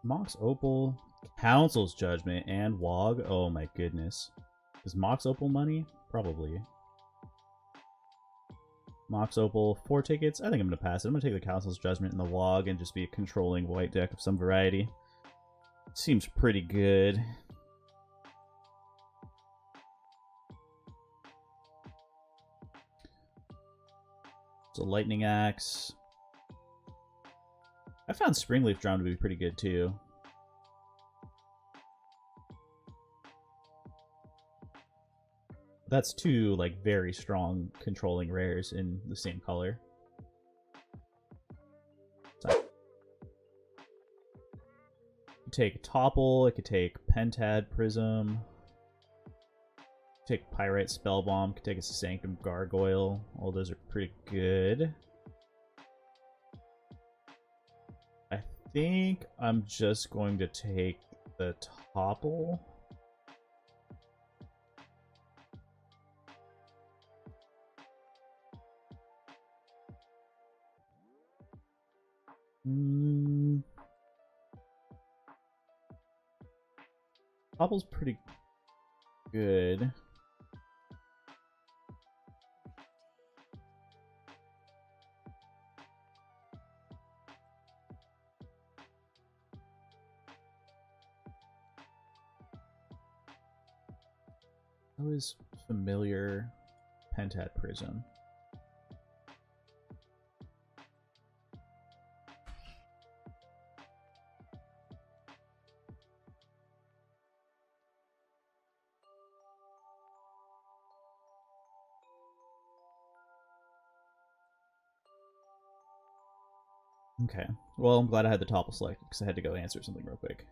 Mox Opal, Council's Judgment, and Wog. Oh my goodness. Is Mox Opal money? Probably. Mox Opal, 4 tickets. I think I'm going to pass it. I'm going to take the Council's Judgment and the Wog and just be a controlling white deck of some variety. Seems pretty good. So Lightning Axe. I found Springleaf Drum to be pretty good too. That's two like very strong controlling rares in the same color. So, you take Topple, it could take Pentad Prism, take Pyrite Spellbomb, could take a Sanctum Gargoyle. All those are pretty good. I think I'm just going to take the Topple. Topple's pretty good. That was familiar. Pentad Prism. Okay. Well, I'm glad I had the Topple selected because I had to go answer something real quick.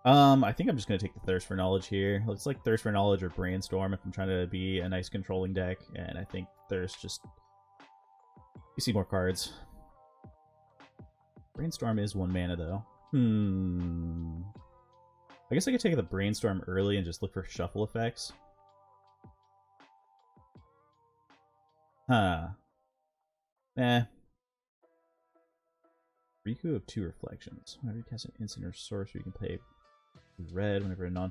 I think I'm just going to take the Thirst for Knowledge here. Looks like Thirst for Knowledge or Brainstorm if I'm trying to be a nice controlling deck, and I think Thirst just... You see more cards. Brainstorm is 1 mana, though. I guess I could take the Brainstorm early and just look for shuffle effects. Huh. Eh. Riku of 2 reflections. Whenever you cast an instant or sorcery, you can play red whenever a non...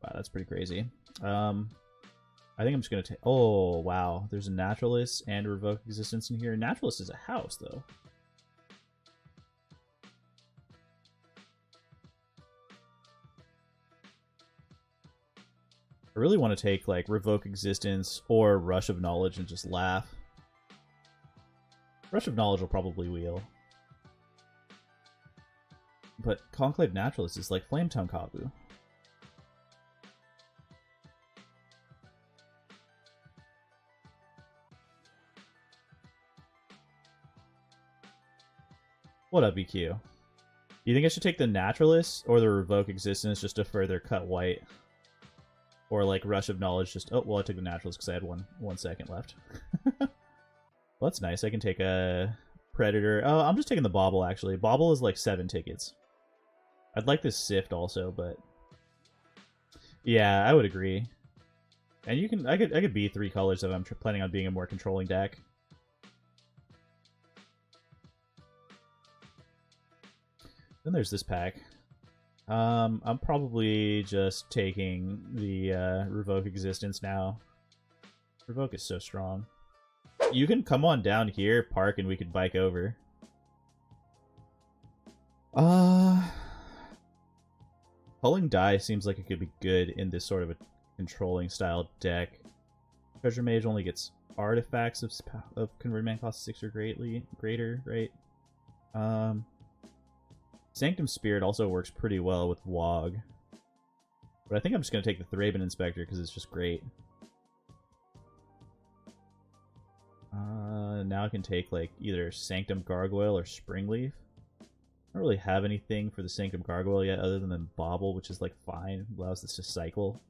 Wow, that's pretty crazy. I think I'm just going to take... Oh, wow. There's a Naturalist and a Revoke Existence in here. Naturalist is a house, though. I really want to take, like, Revoke Existence or Rush of Knowledge and just laugh. Rush of Knowledge will probably wheel. But Conclave Naturalist is like Flametongue Kabu. What up, EQ? You think I should take the Naturalist or the Revoke Existence just to further cut white? Or like Rush of Knowledge just... Oh, well, I took the Naturalist because I had one second left. Well, that's nice. I can take a Predator. Oh, I'm just taking the Bauble, actually. Bauble is like 7 tickets. I'd like this Sift also, but... Yeah, I would agree. And you can... I could be 3 colors if I'm planning on being a more controlling deck. Then there's this pack. I'm probably just taking the Revoke Existence now. Revoke is so strong. You can come on down here, park, and we could bike over. Culling Die seems like it could be good in this sort of a controlling style deck. Treasure Mage only gets artifacts of convert mana cost 6 or greater, right? Sanctum Spirit also works pretty well with Wog. But I think I'm just going to take the Thraben Inspector because it's just great. Now I can take like either Sanctum Gargoyle or Springleaf. I don't really have anything for the Sanctum Gargoyle yet other than the Bauble, which is like fine. Allows this to cycle.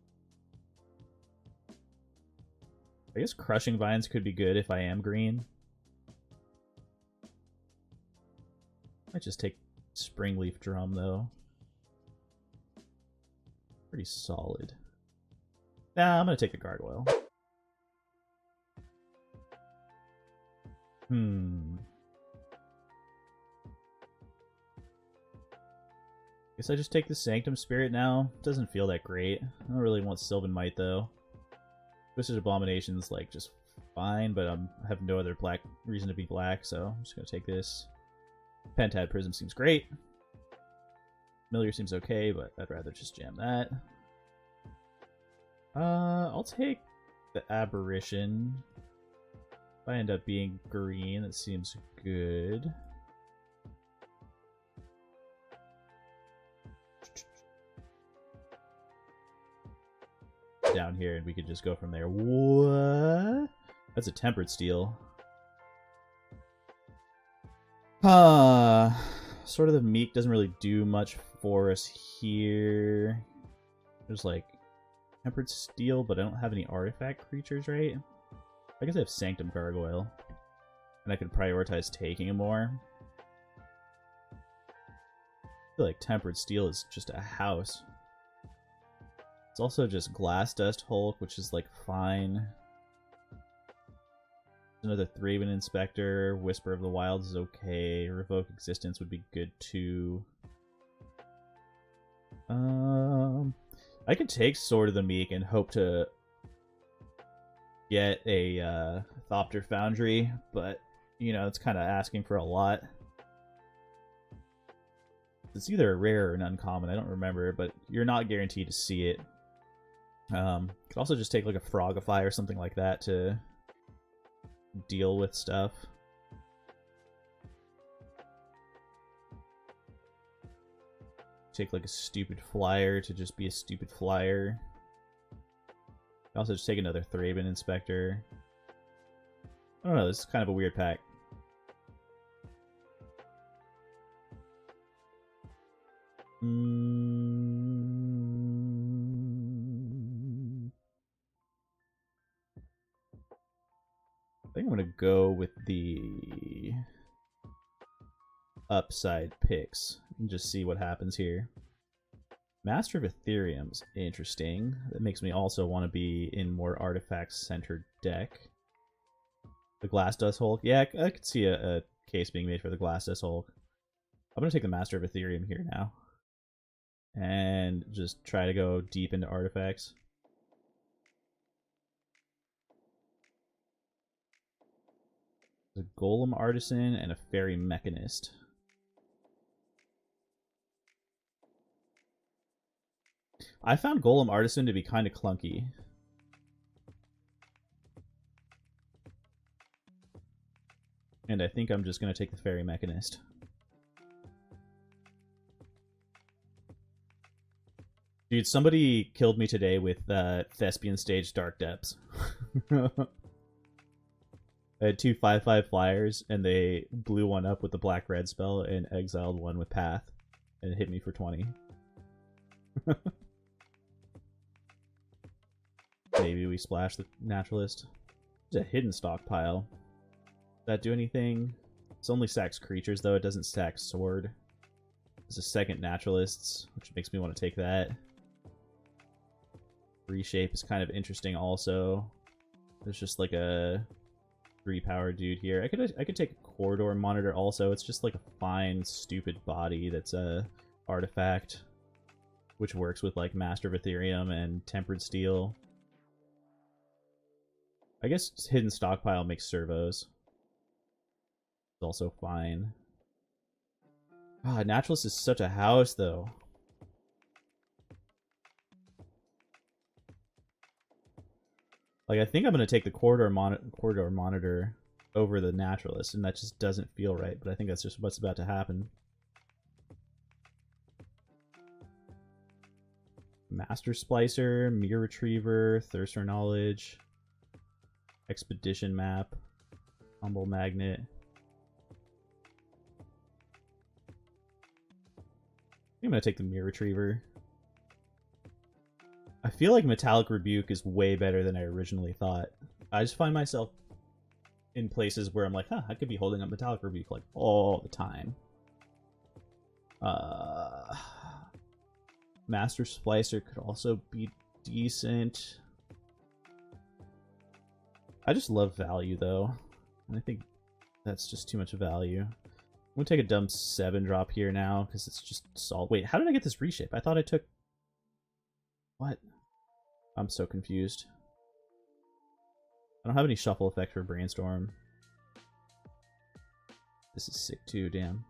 I guess Crushing Vines could be good if I am green. Might just take Springleaf Drum though. Pretty solid. Nah, I'm gonna take the Gargoyle. Guess I just take the Sanctum Spirit now. Doesn't feel that great. I don't really want Sylvan Might though. Twisted Abomination's like just fine, but I have no other black reason to be black, so I'm just gonna take this. Pentad Prism seems great. Familiar seems okay, but I'd rather just jam that. I'll take the Aberration. If I end up being green, that seems good. Down here, and we could just go from there. What? That's a Tempered Steel. Sort of the Meek doesn't really do much for us here. There's like Tempered Steel, but I don't have any artifact creatures, right? I guess I have Sanctum Gargoyle, and I could prioritize taking it more. I feel like Tempered Steel is just a house. It's also just Glass Dust Hulk, which is like fine. Another Thraben Inspector. Whisper of the Wilds is okay. Revoke Existence would be good too. I could take Sword of the Meek and hope to get a Thopter Foundry, but you know, it's kind of asking for a lot. It's either a rare or an uncommon, I don't remember, but you're not guaranteed to see it. Could also just take like a Frogify or something like that to deal with stuff. Take like a stupid flyer to just be a stupid flyer. Also just take another Thraben Inspector. I don't know, this is kind of a weird pack. I think I'm gonna go with the upside picks and just see what happens here. Master of Ethereum's interesting. That makes me also want to be in more artifact-centered deck. The Glass Dust Hulk. Yeah, I could see a case being made for the Glass Dust Hulk. I'm going to take the Master of Ethereum here now. And just try to go deep into artifacts. A Golem Artisan and a Fairy Mechanist. I found Golem Artisan to be kind of clunky. And I think I'm just going to take the Fairy Mechanist. Dude, somebody killed me today with Thespian Stage Dark Depths. I had two 5/5 flyers, and they blew one up with the black-red spell and exiled one with Path, and it hit me for 20. Maybe we splash the Naturalist. There's a Hidden Stockpile. Does that do anything? It only stacks creatures, though. It doesn't stack Sword. There's a second Naturalists, which makes me want to take that. Reshape is kind of interesting also. There's just like a 3-power dude here. I could take a Corridor Monitor also. It's just like a fine, stupid body that's a artifact, which works with like Master of Ethereum and Tempered Steel. I guess Hidden Stockpile makes servos. It's also fine. Ah, Naturalist is such a house though. Like, I think I'm going to take the Corridor Monitor over the Naturalist, and that just doesn't feel right, but I think that's just what's about to happen. Master Splicer, Mirror Retriever, Thirst for Knowledge, Expedition Map, Humble Magnet. I'm going to take the Mirror Retriever. I feel like Metallic Rebuke is way better than I originally thought. I just find myself in places where I'm like, huh, I could be holding up Metallic Rebuke like all the time. Master Splicer could also be decent. I just love value though. And I think that's just too much value. I'm gonna take a dumb 7-drop here now, because it's just solid. Wait, how did I get this reshape? I thought I took... What? I'm so confused. I don't have any shuffle effect for Brainstorm. This is sick too, damn.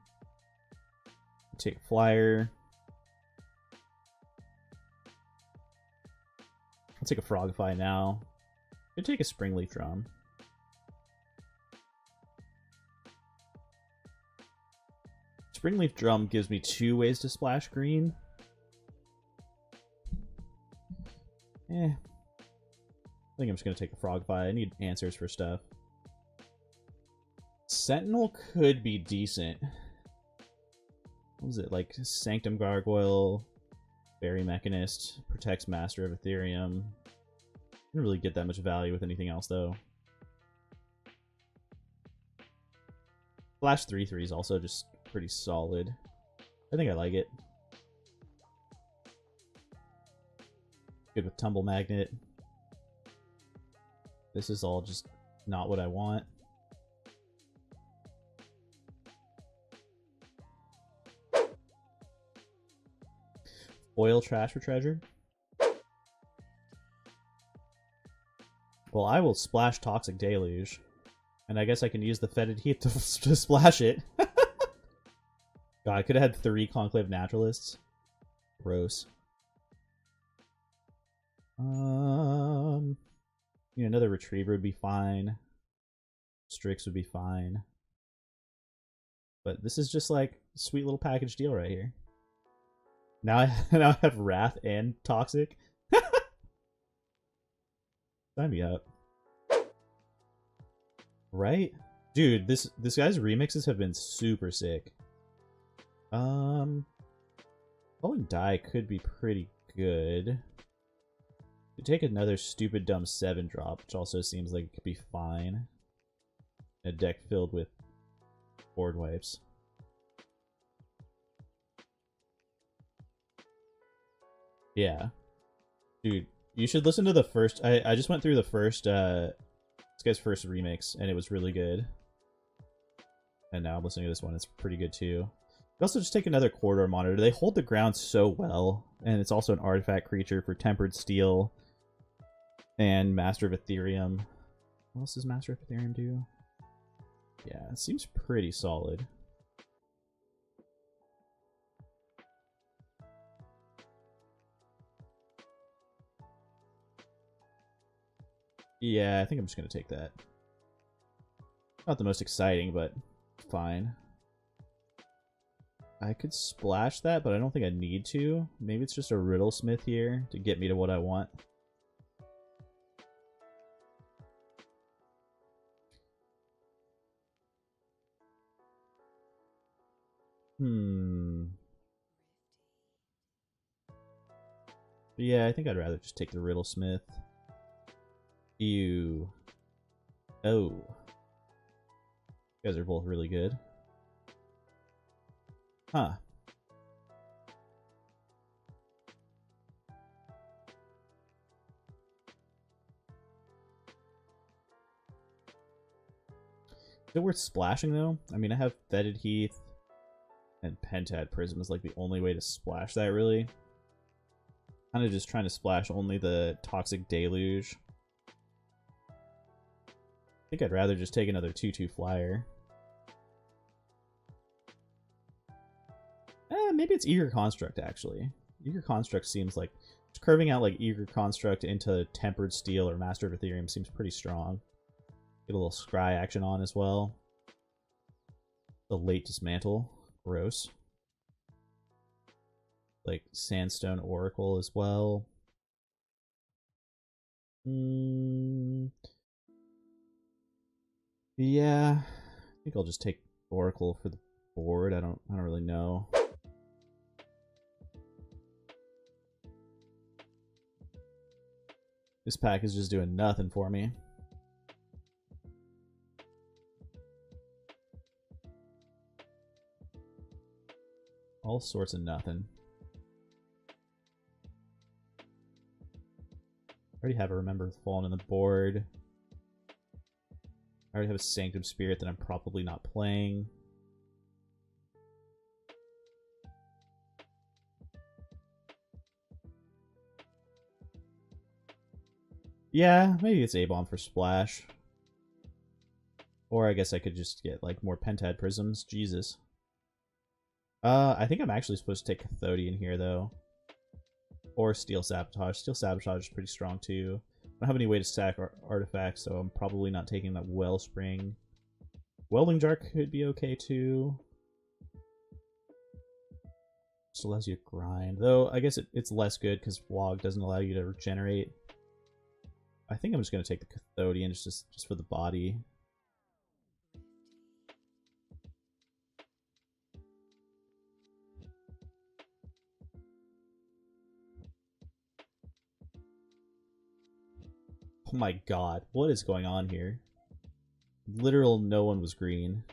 Take Flyer. I'll take a Frogify now. Could take a Springleaf Drum. Springleaf Drum gives me 2 ways to splash green. I think I'm just going to take a Frogify. I need answers for stuff. Sentinel could be decent. What was it? Like Sanctum Gargoyle, Fairy Mechanist, protects Master of Ethereum. Didn't really get that much value with anything else, though. Flash 3/3 is also just pretty solid. I think I like it. Good with Tumble Magnet. This is all just not what I want. Oil Trash for Treasure. Well, I will splash Toxic Deluge. And I guess I can use the Fetid Heath to splash it. God, I could have had 3 Conclave Naturalists. Gross. You know, another Retriever would be fine. Strix would be fine. But this is just like a sweet little package deal right here. Now I have Wrath and Toxic. Sign me up. Right? Dude, this guy's remixes have been super sick. Falling Die could be pretty good. You take another stupid dumb 7-drop, which also seems like it could be fine. A deck filled with board wipes. Yeah. Dude, you should listen to the first... I just went through the first... this guy's first remix, and it was really good. And now I'm listening to this one, it's pretty good too. You also just take another Corridor Monitor. They hold the ground so well, and it's also an artifact creature for Tempered Steel and Master of Ethereum. What else does Master of Ethereum do? Yeah, it seems pretty solid. Yeah, I think I'm just going to take that. Not the most exciting, but fine. I could splash that, but I don't think I need to. Maybe it's just a Riddlesmith here to get me to what I want. Yeah, I think I'd rather just take the Riddlesmith. Ew. Oh. You guys are both really good. Huh. Is it worth splashing, though? I mean, I have Fetid Heath, and Pentad Prism is like the only way to splash that, really. Kind of just trying to splash only the Toxic Deluge. I think I'd rather just take another 2/2 flyer. Maybe it's Eager Construct, actually. Eager Construct seems like... Just curving out like Eager Construct into Tempered Steel or Master of Ethereum seems pretty strong. Get a little Scry action on as well. The Late Dismantle. Gross. Like Sandstone Oracle as well. Yeah, I think I'll just take Oracle for the board. I don't really know. This pack is just doing nothing for me. All sorts of nothing. I already have a Remember the Fallen on the board. I already have a Sanctum Spirit that I'm probably not playing. Yeah, maybe it's A-Bomb for splash. Or I guess I could just get like more Pentad Prisms. Jesus. I think I'm actually supposed to take Cathodian here though. Or Steel Sabotage. Steel Sabotage is pretty strong too. I don't have any way to stack artifacts, so I'm probably not taking that Wellspring. Welding Jar could be okay too. Just allows you to grind. Though, I guess it's less good because Wog doesn't allow you to regenerate. I think I'm just going to take the Cathodian just for the body. Oh my god, what is going on here? Literal no one was green.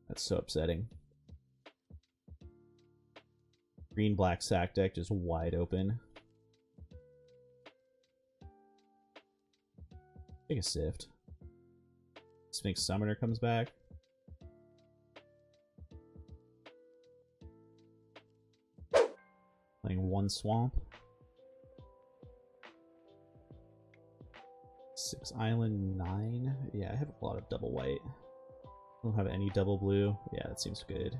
That's so upsetting. Green-black sack deck just wide open. Take a Sift. Sphinx Summoner comes back. Playing one Swamp. 6 Island, 9. Yeah, I have a lot of double white. I don't have any double blue. Yeah, that seems good.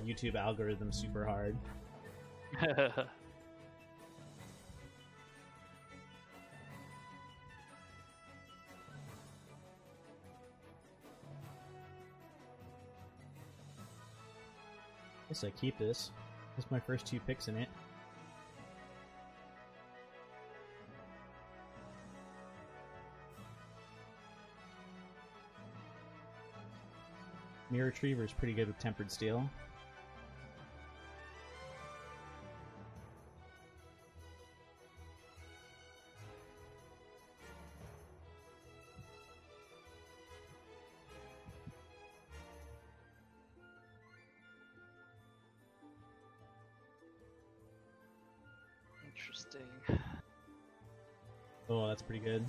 YouTube algorithm super hard. Guess I keep this. This is my first 2 picks in it. Mirror Retriever is pretty good with Tempered Steel. Interesting. Oh, that's pretty good.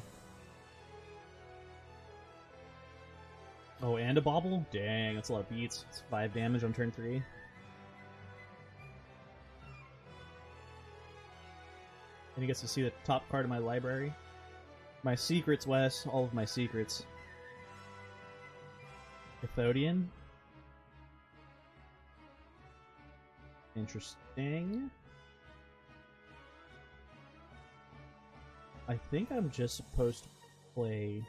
Oh, and a bobble? Dang, that's a lot of beats. It's 5 damage on turn 3. And he gets to see the top card of my library. My secrets, Wes. All of my secrets. Cathodian. Interesting. I think I'm just supposed to play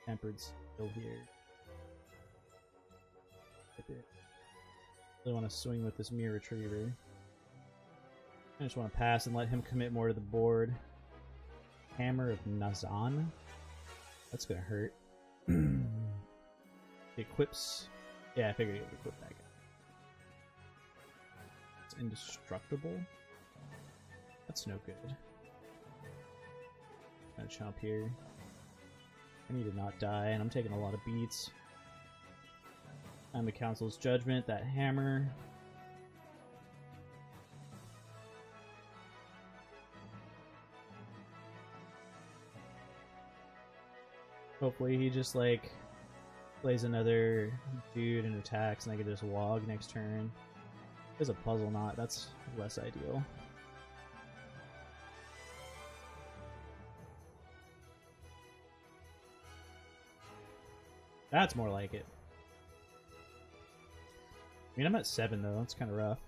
Tempered Steel here. I really want to swing with this Mirror Retriever. I just want to pass and let him commit more to the board. Hammer of Nazan. That's gonna hurt. He equips. Yeah, I figured he would equip that guy. It's indestructible. That's no good. Gonna chomp here. I need to not die, and I'm taking a lot of beats. I'm the Council's Judgment, that hammer. Hopefully he just, like, plays another dude and attacks, and I can just Wog next turn. There's a Puzzle Knot, that's less ideal. That's more like it. I mean, I'm at 7, though. That's kind of rough.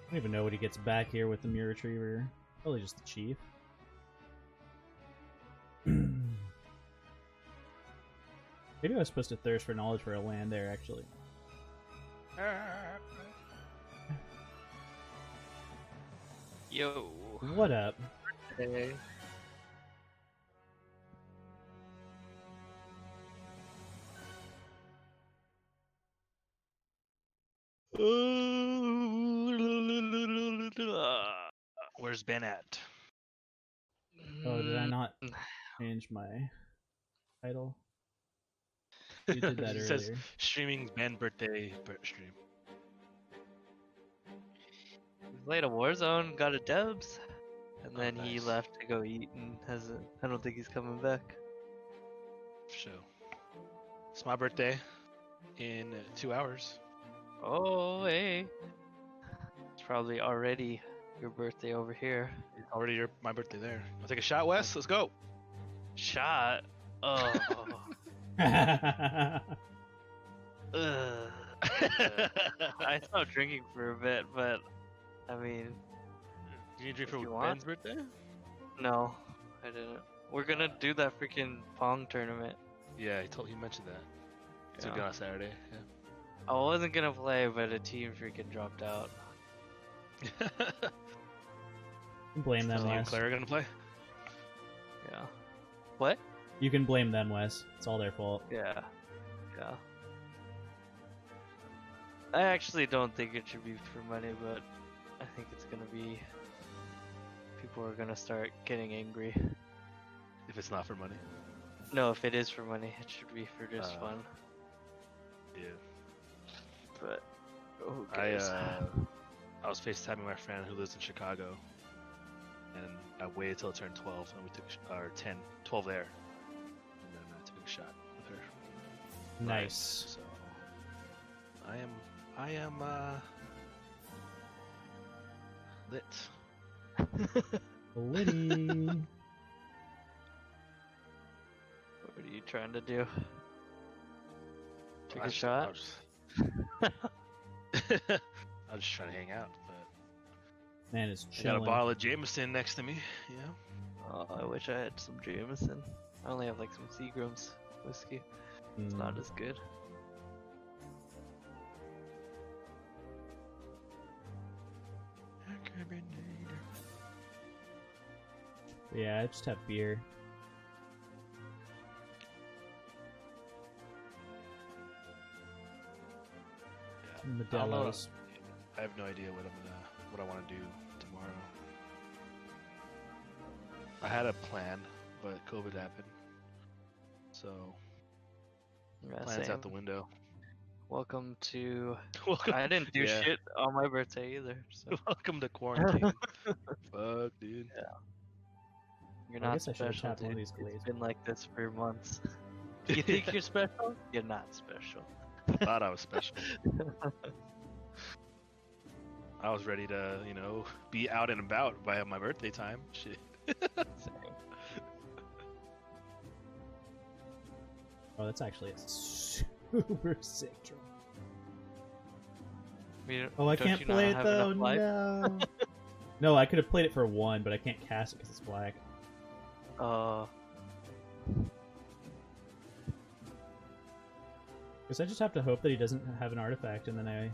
I don't even know what he gets back here with the Mirror Retriever. Probably just the Chief. Maybe I was supposed to Thirst for Knowledge for a land there, actually. Yo. What up? Hey. Where's Ben at? Oh, did I not change my title? You did that It says earlier. streaming band birthday stream. He played a Warzone, got a dubs, and Oh, then he nice. left to go eat and hasn't. I don't think he's coming back. For sure. It's my birthday in 2 hours. Oh, hey. It's probably already your birthday over here. It's already my birthday there. I'll take a shot, Wes. Let's go. Shot. Oh. Ugh. I stopped drinking for a bit, but I mean, Did you drink If for you want. Ben's birthday? no, I didn't. We're gonna do that freaking Pong tournament. Yeah, he mentioned that. It's gonna be Yeah. on Saturday. I wasn't gonna play, but a team freaking dropped out. Yeah. Blame them, So you and Wes. Claire are gonna play? Yeah. What? You can blame them, Wes. It's all their fault. Yeah. Yeah. I actually don't think it should be for money, but I think it's gonna be. People are gonna start getting angry. If it's not for money. No, if it is for money, it should be for just fun. Yeah. But who I cares? I was FaceTiming my friend who lives in Chicago, and I waited till it turned 12, and we took 12 there, and then I took a shot with her. Nice. So I am lit. Liddy. What are you trying to do? Take I a was- shot? I was I was just trying to hang out, but Man is I got a chilling. bottle of Jameson next to me. You know. Oh, I wish I had some Jameson. I only have like some Seagram's whiskey. It's not as good. Yeah, I just have beer. Yeah. I don't know. Modelo's. I have no idea what I want to do tomorrow. I had a plan, but COVID happened, so Yeah, plans same. out the window. Welcome to. Welcome, I didn't do Yeah. shit on my birthday either. So welcome to quarantine. Fuck, dude. you're I not guess I should have special, tapped one of dude. these glazes. It's been like this for months. You think you're special? You're not special. Thought I was special. I was ready to, be out and about by my birthday time. Shit. Same. Oh, that's actually a super sick drum. Oh, I Don't can't you not play it have though. enough life? No. No, I could have played it for one, but I can't cast it because it's black. Guess I just have to hope that he doesn't have an artifact, and then I.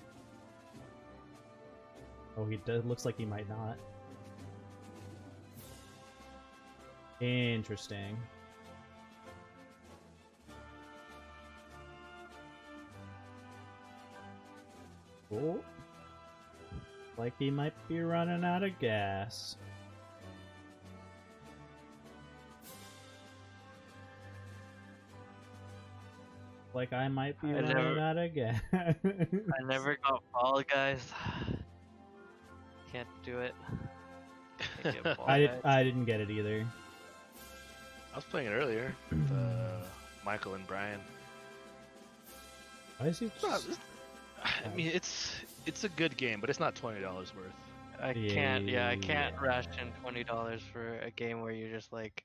Oh, he does. Looks like he might not. Interesting. Oh. Like he might be running out of gas. Like I might be running out of gas. I never got Fall Guys. Can't do it. Can't get Fall Guys. I didn't get it either. I was playing it earlier with Michael and Brian. Why is he? I mean, it's a good game, but it's not $20 worth. I can't. Yeah, I can't Yeah. ration $20 for a game where you're just like,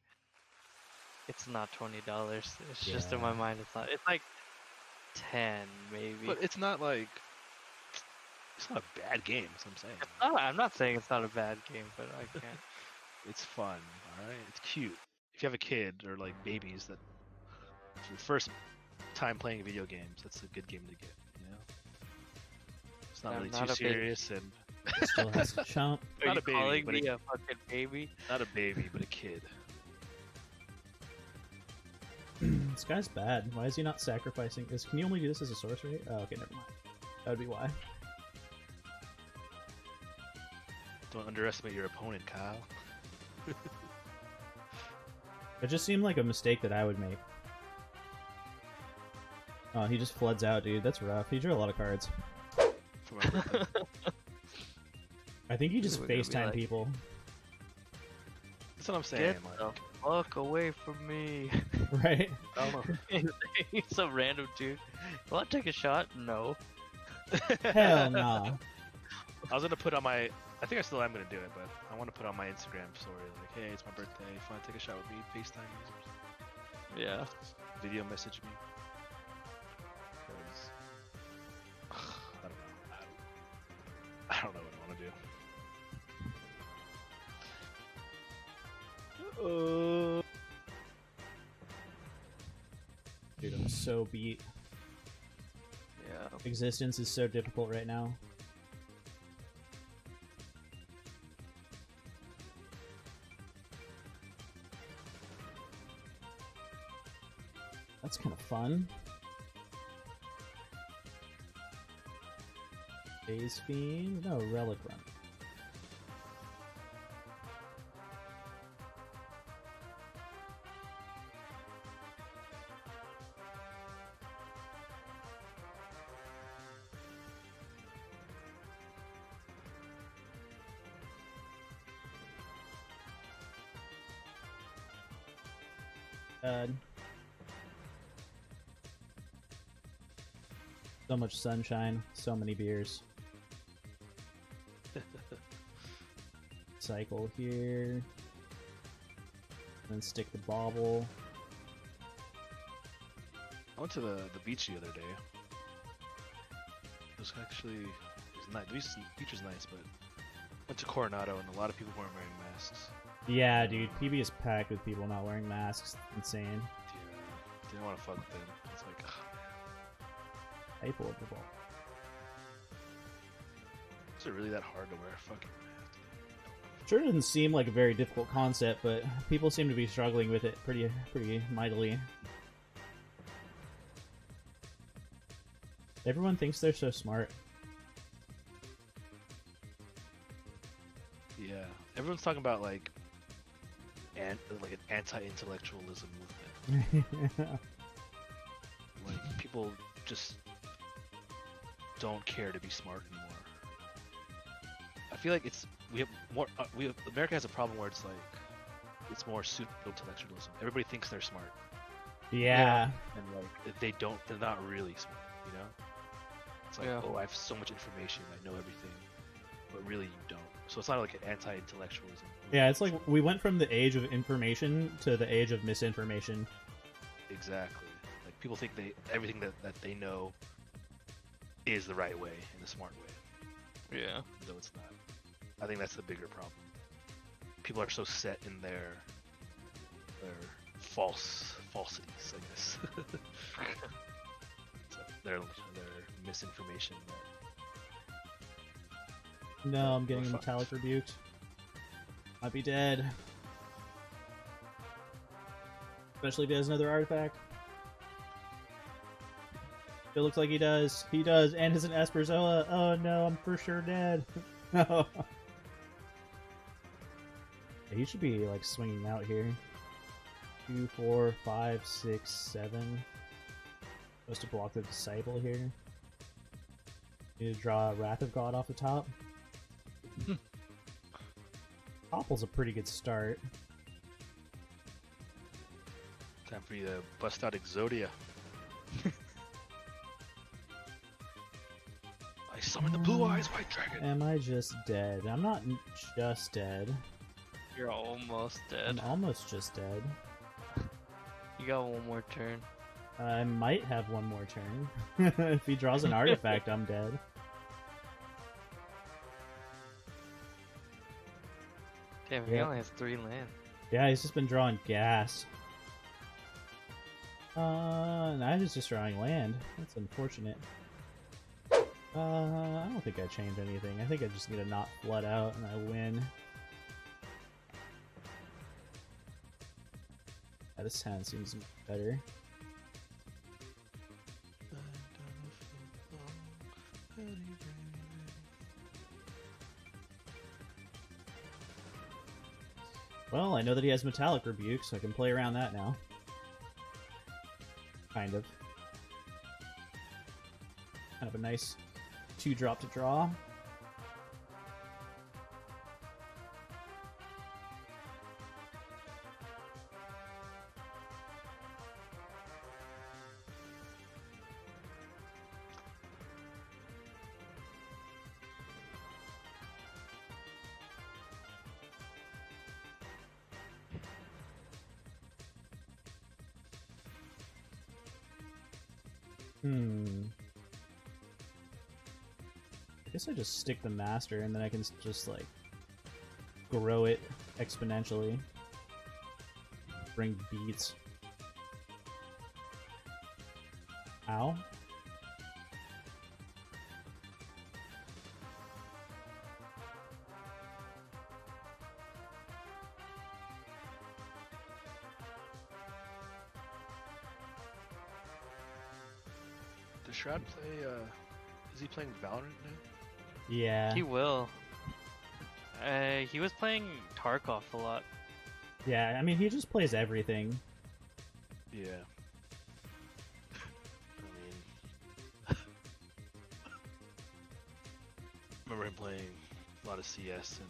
it's not $20. It's just in my Yeah. mind. It's not. It's like 10 maybe. But it's not like it's not a bad game. That's what I'm saying. It's not, I'm not saying it's not a bad game, but I can't. It's fun. All right, it's cute. If you have a kid or like babies that for the first time playing video games, that's a good game to get. It's not I'm really not too a baby. serious and It still has a chump. Are Not you a baby, calling but me a fucking baby? not a baby, but a kid. This guy's bad. Why is he not sacrificing? Can you only do this as a sorcery? Oh, okay, never mind. That would be why. Don't underestimate your opponent, Kyle. It just seemed like a mistake that I would make. Oh, he just floods out, dude. That's rough. He drew a lot of cards. For my birthday. I think he just We're gonna be FaceTime like- people. That's what I'm saying. Get Like, the fuck away from me. Right? I don't know. He's some random dude. Want to take a shot? No. Hell nah. I was gonna put on my. I think I still am gonna do it, but I want to put on my Instagram story like, "Hey, it's my birthday. If you want to take a shot with me, FaceTime users, Yeah. video message me." 'Cause, I don't know. I don't know what I want to do. Dude, I'm so beat. Yeah. Existence is so difficult right now. That's kind of fun. Phase Fiend? No, Relic Run. So much sunshine, so many beers. Cycle here. Then stick the bauble. I went to the beach the other day. It was actually nice. The beach was nice, but went to Coronado and a lot of people weren't wearing masks. Yeah, dude, PB is packed with people not wearing masks. Insane. Yeah, didn't want to fuck with them. It's like, How you pull up the ball? is it really that hard to wear a fucking mask? Sure doesn't seem like a very difficult concept, but people seem to be struggling with it pretty mightily. Everyone thinks they're so smart. Yeah, everyone's talking about like an anti-intellectualism movement. Like people just don't care to be smart anymore. I feel like America has a problem where it's like it's more pseudo-intellectualism. Everybody thinks they're smart, Yeah. and like they're not really smart. You know, it's like, Yeah. oh, I have so much information, I know everything, but really you don't. So it's not like an anti-intellectualism. Yeah, it's like we went from the age of information to the age of misinformation. Exactly. Like people think everything that they know is the right way and the smart way, Yeah. though it's not. I think that's the bigger problem. People are so set in their falsities, I guess. So their misinformation. No, I'm getting We're a fucked. metallic rebuked. Might be dead. Especially if he has another artifact. It looks like he does. He does, and it's an esper. Oh no, I'm for sure dead. No. He should be like swinging out here. 2, 4, 5, 6, 7. Supposed to block the disciple here. Need to draw Wrath of God off the top. Topple's a pretty good start. Time for you to bust out Exodia. I summon the blue eyes white dragon. Am I just dead? I'm not just dead. You're almost I'm dead. almost just dead. You got one more turn. I might have one more turn. If he draws an artifact, I'm dead. Damn, he Yeah. only has 3 land. Yeah, he's just been drawing gas. And I was just drawing land. That's unfortunate. I don't think I changed anything. I think I just need to not flood out and I win. Yeah, this hand seems better. Well, I know that he has Metallic Rebuke, so I can play around that now. Kind of. Kind of a nice 2-drop to draw. I guess I just stick the master and then I can just like grow it exponentially. Bring beats. Ow. Does Shroud play, is he playing Valorant now? Yeah. He will. He was playing Tarkov a lot. Yeah, I mean, he just plays everything. Yeah. I mean... remember him playing a lot of CS and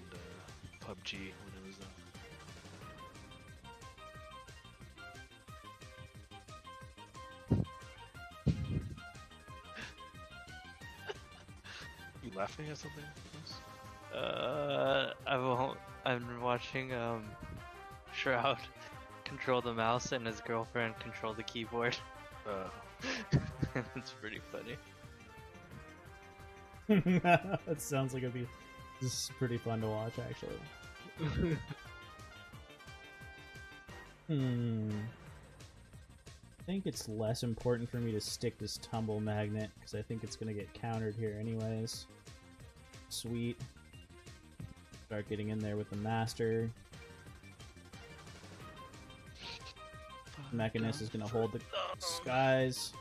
PUBG when it was You laughing at something else? I've been watching Shroud control the mouse and his girlfriend control the keyboard. It's pretty funny. That sounds like it'd be just pretty fun to watch, actually. I think it's less important for me to stick this tumble magnet because I think it's gonna get countered here anyways. Sweet. Start getting in there with the master. Mechanist is gonna hold the skies.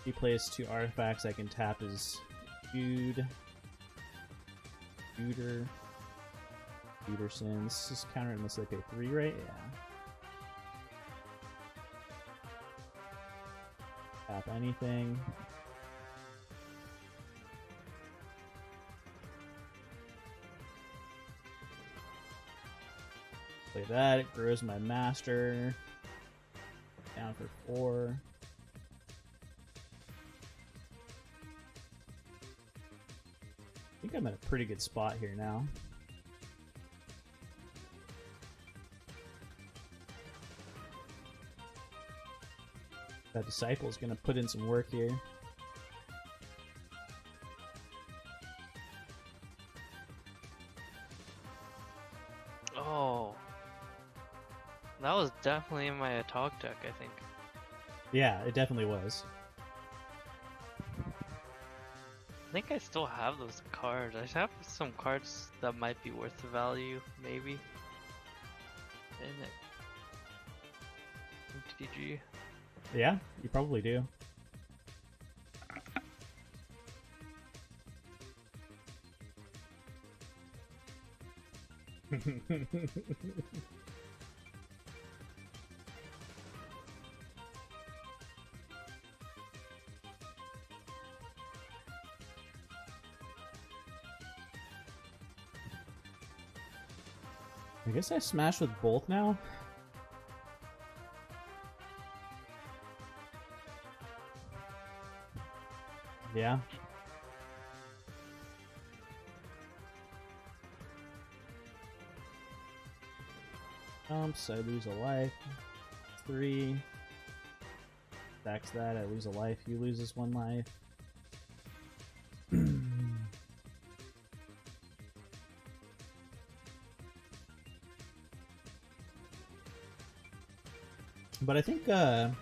He plays 2 artifacts. I can tap his dude. Peterson. This is countered unless they pay 3, right? Yeah. Tap anything. Play that. It grows my master. Down for 4. I think I'm at a pretty good spot here now. That disciple is going to put in some work here. Oh. That was definitely in my talk deck, I think. Yeah, it definitely was. I think I still have those cards. I have some cards that might be worth the value, maybe. In it. MTG. Yeah, you probably do. I guess I smashed with both now. Yeah. So I lose a life. 3. Stacks that, I lose a life, he loses 1 life. But I think I'm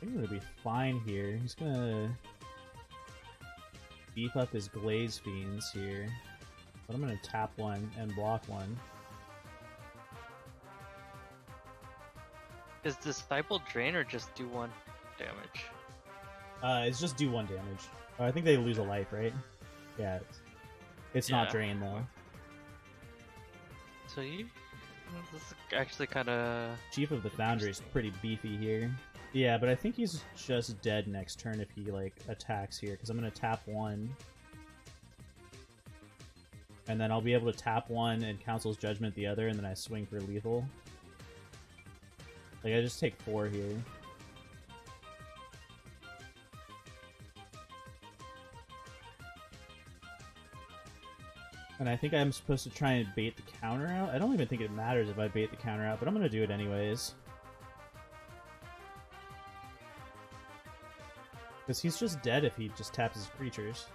gonna be fine here. He's gonna beef up his Glaze Fiends here. But I'm gonna tap 1 and block 1. Does Disciple drain or just do 1 damage? It's just do 1 damage. Oh, I think they lose a life, right? Yeah, it's not drain though. So you This is actually kind of. Chief of the Foundry is pretty beefy here. Yeah, but I think he's just dead next turn if he like attacks here, because I'm gonna tap one, and then I'll be able to tap one and Council's Judgment the other, and then I swing for lethal. Like I just take 4 here. And I think I'm supposed to try and bait the counter out. I don't even think it matters if I bait the counter out, but I'm gonna do it anyways. Because he's just dead if he just taps his creatures.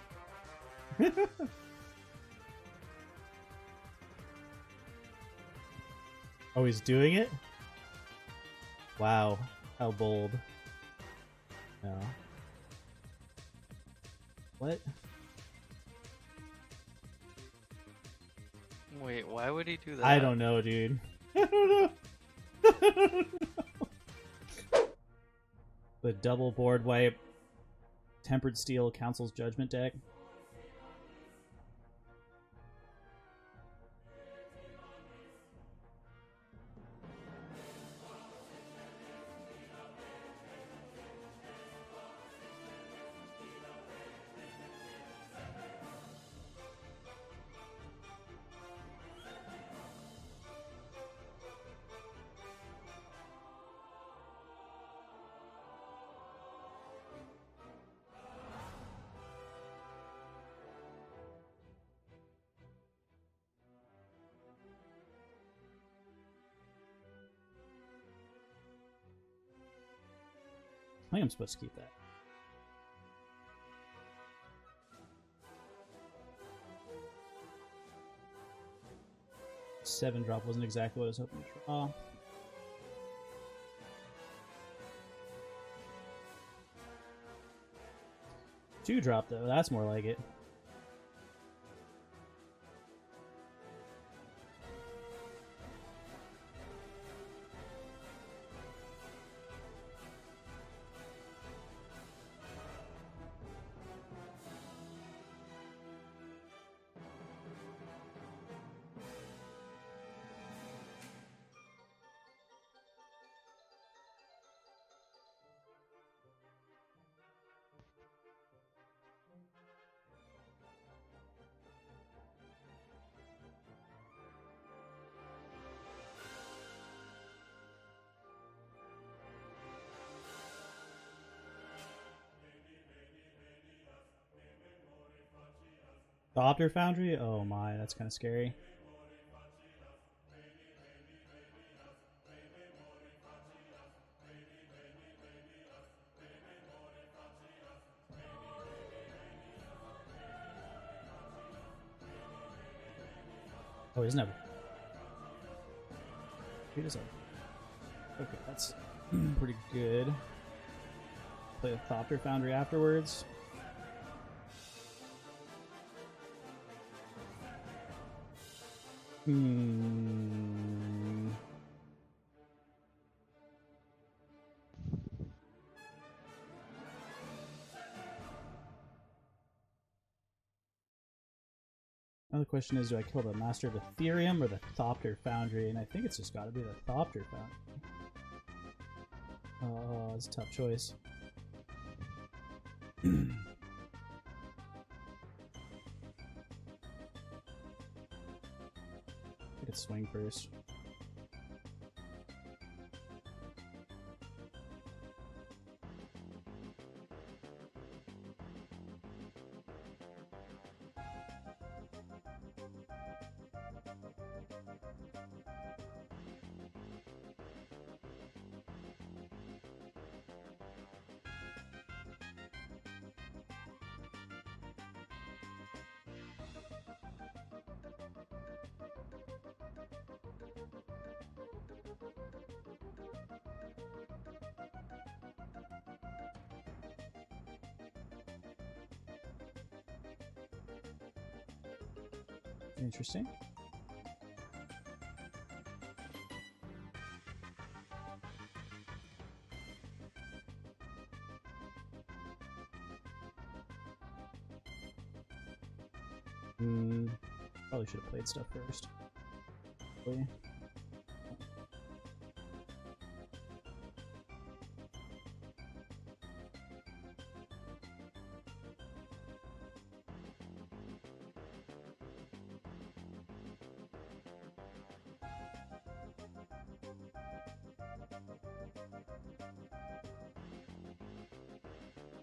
Oh, he's doing it? Wow, how bold. No. What? Wait, why would he do that? I don't know, dude. I don't know. I don't know. The double board wipe, Tempered Steel, Council's Judgment deck. I think I'm supposed to keep that. Seven drop wasn't exactly what I was hoping to draw. Two drop though, that's more like it. Thopter Foundry? Oh my, that's kind of scary. Oh, isn't it? Who does that? Okay, that's pretty good. Play the Thopter Foundry afterwards. Now the question is, do I kill the Master of Ethereum or the Thopter Foundry? And I think it's just got to be the Thopter Foundry. Oh, it's a tough choice. I could swing first. Interesting. Probably should have played stuff first. Probably.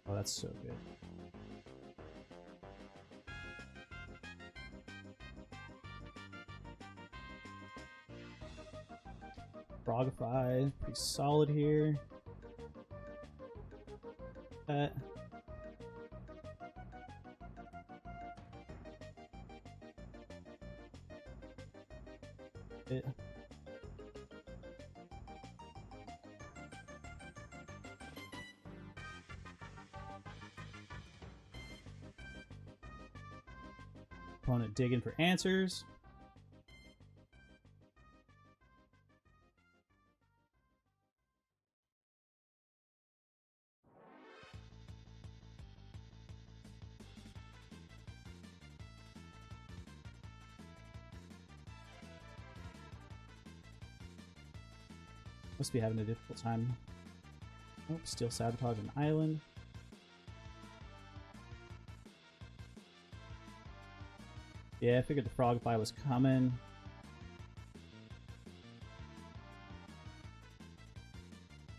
Oh, that's so good. Frogify, pretty solid here. It. Opponent digging for answers. Must be having a difficult time. Oh, still sabotage an island. Yeah, I figured the Frogify was coming.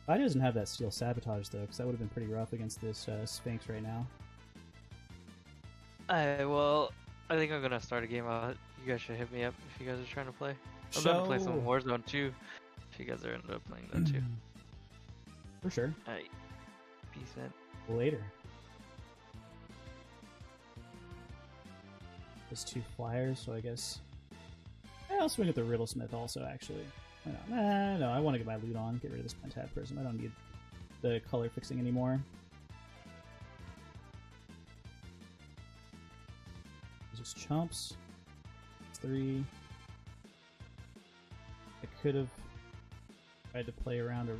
He doesn't have that steel sabotage though, because that would have been pretty rough against this Sphinx right now. Well, I think I'm gonna start a game out. You guys should hit me up if you guys are trying to play. I'm gonna play some Warzone too. If you guys are ended up playing that too. For sure. Alright. Peace man. Later. There's 2 flyers, so I guess I'll swing at the Riddlesmith also. Actually, why not? Nah, no, I want to get my loot on. Get rid of this Pentat Prism. I don't need the color fixing anymore. Just chumps. It's 3. I could have tried to play around a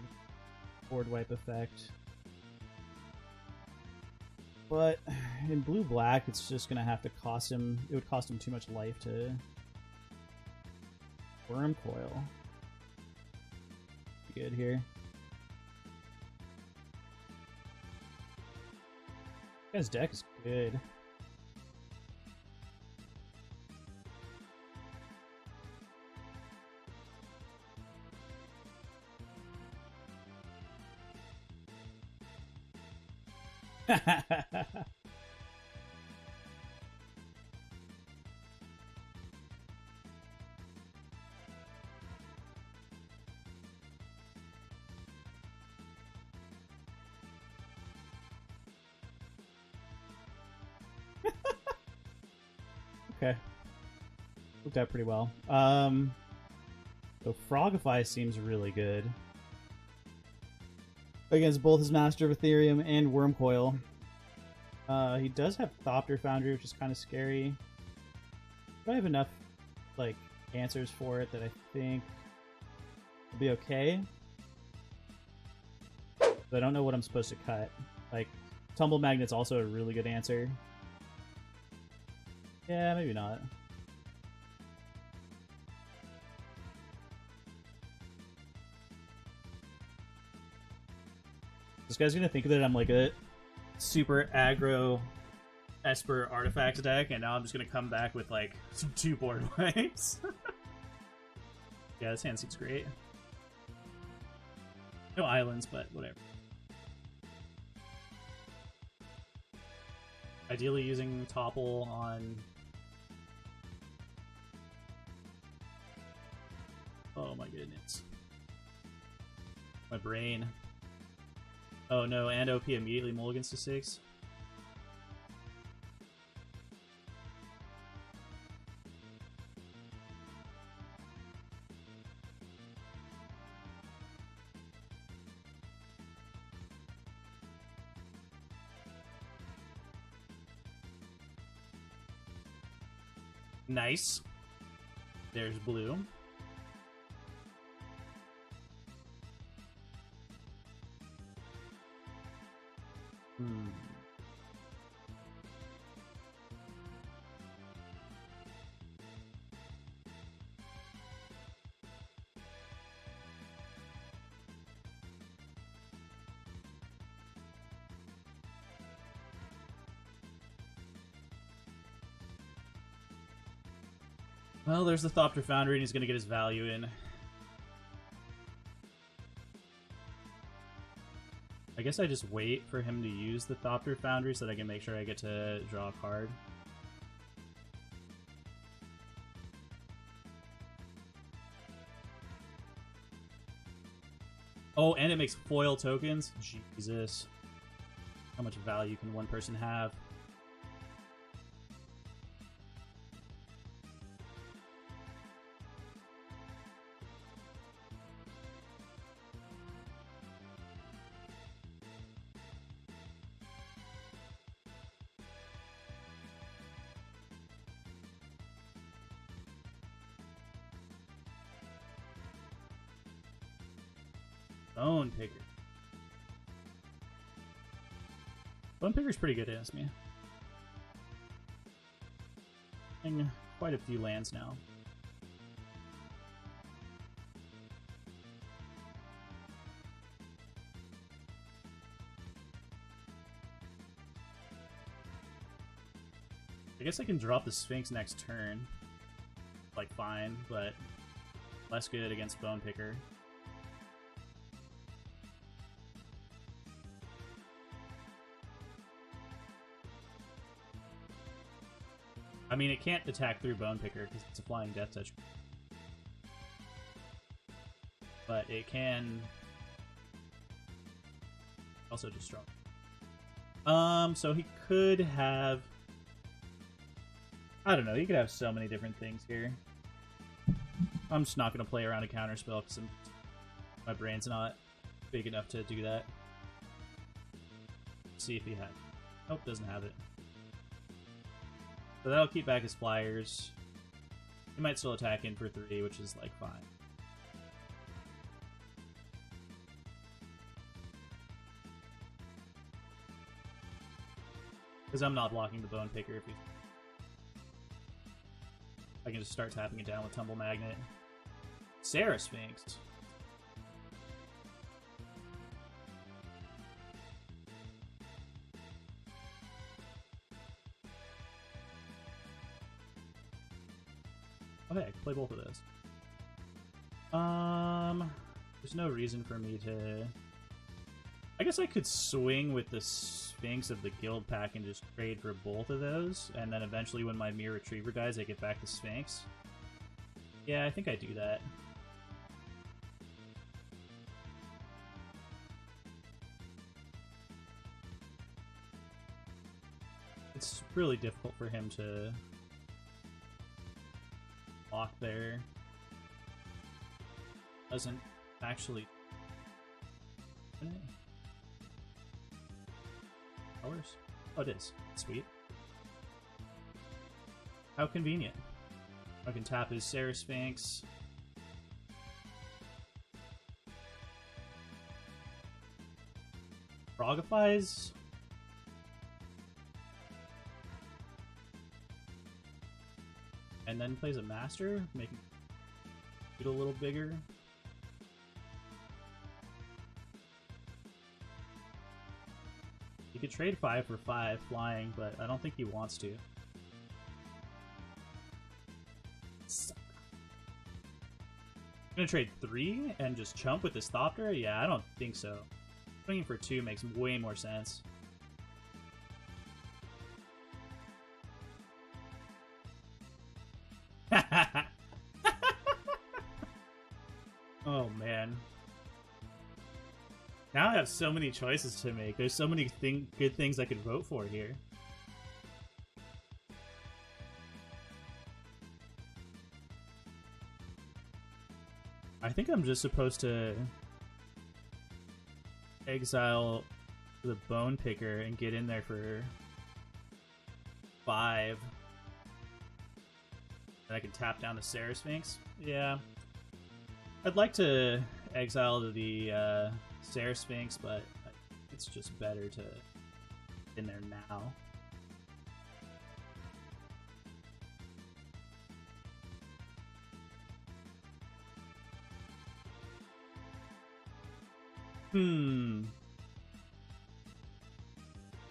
board wipe effect, but in blue-black, it's just gonna have to cost him. It would cost him too much life to Worm Coil. Good here. This deck is good. Okay. Looked out pretty well. So Frogify seems really good against both his Master of Ethereum and Wormcoil. He does have Thopter Foundry, which is kind of scary. But I have enough like answers for it that I think will be okay. But I don't know what I'm supposed to cut. Like, Tumble Magnet's also a really good answer. Yeah, maybe not. This guy's gonna think that I'm like a super aggro Esper artifacts deck, and now I'm just gonna come back with like some 2 board wipes. Yeah, this hand seems great. No islands, but whatever. Ideally using Topple on... Oh my goodness. My brain. Oh no, and OP immediately mulligans to 6. Nice. There's blue. Well, there's the Thopter Foundry, and he's going to get his value in. I guess I just wait for him to use the Thopter Foundry so that I can make sure I get to draw a card. Oh, and it makes foil tokens? Jesus. How much value can one person have? Bone Picker. Bone Picker's pretty good against me. Playing quite a few lands now. I guess I can drop the Sphinx next turn. Like, fine, but less good against Bone Picker. I mean, it can't attack through Bone Picker because it's a flying Death Touch. But it can also destroy. So he could have... I don't know, he could have so many different things here. I'm just not going to play around a counterspell because my brain's not big enough to do that. Let's see if he has. Nope, doesn't have it. So that'll keep back his flyers. He might still attack in for 3, which is, like, fine. Because I'm not blocking the Bone Picker if he's... I can just start tapping it down with Tumble Magnet. Sarah Sphinx. Okay, I can play both of those. There's no reason for me to... I guess I could swing with the Sphinx of the Guild Pack and just trade for both of those, and then eventually when my Mirror Retriever dies, I get back the Sphinx. Yeah, I think I do that. It's really difficult for him to block there. Doesn't actually... Colors? Oh, it is. Sweet. How convenient. I can tap his Sarah Sphinx. Frogifies? And then plays a Master, making it a little bigger. He could trade 5 for 5 flying, but I don't think he wants to. Suck. Gonna trade 3 and just chump with this Thopter? Yeah, I don't think so. Swinging for 2 makes way more sense. Oh man. Now I have so many choices to make. There's so many good things I could vote for here. I think I'm just supposed to exile the Bone Picker and get in there for 5. And I can tap down the Sarah Sphinx. Yeah. I'd like to exile the Sarah Sphinx, but it's just better to get in there now.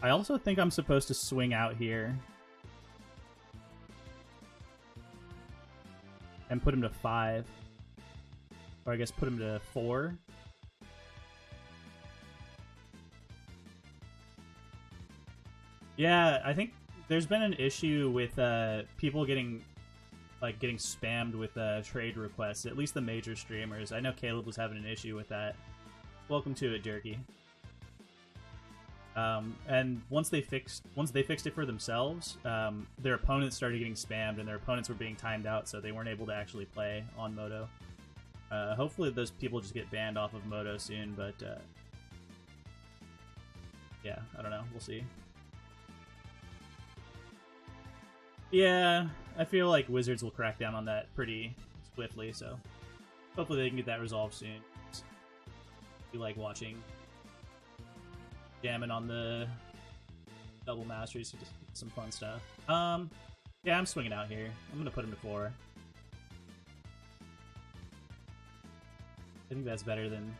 I also think I'm supposed to swing out here and put him to 5. Or I guess put him to 4. Yeah, I think there's been an issue with people getting spammed with trade requests. At least the major streamers. I know Caleb was having an issue with that. Welcome to it, Jerky. And once they fixed it for themselves, their opponents started getting spammed, and their opponents were being timed out, so they weren't able to actually play on Moto. Hopefully, those people just get banned off of Moto soon. But yeah, I don't know. We'll see. Yeah, I feel like Wizards will crack down on that pretty swiftly, so hopefully they can get that resolved soon. You like watching jamming on the double masters, just some fun stuff. Yeah, I'm swinging out here. I'm gonna put him to 4. I think that's better than...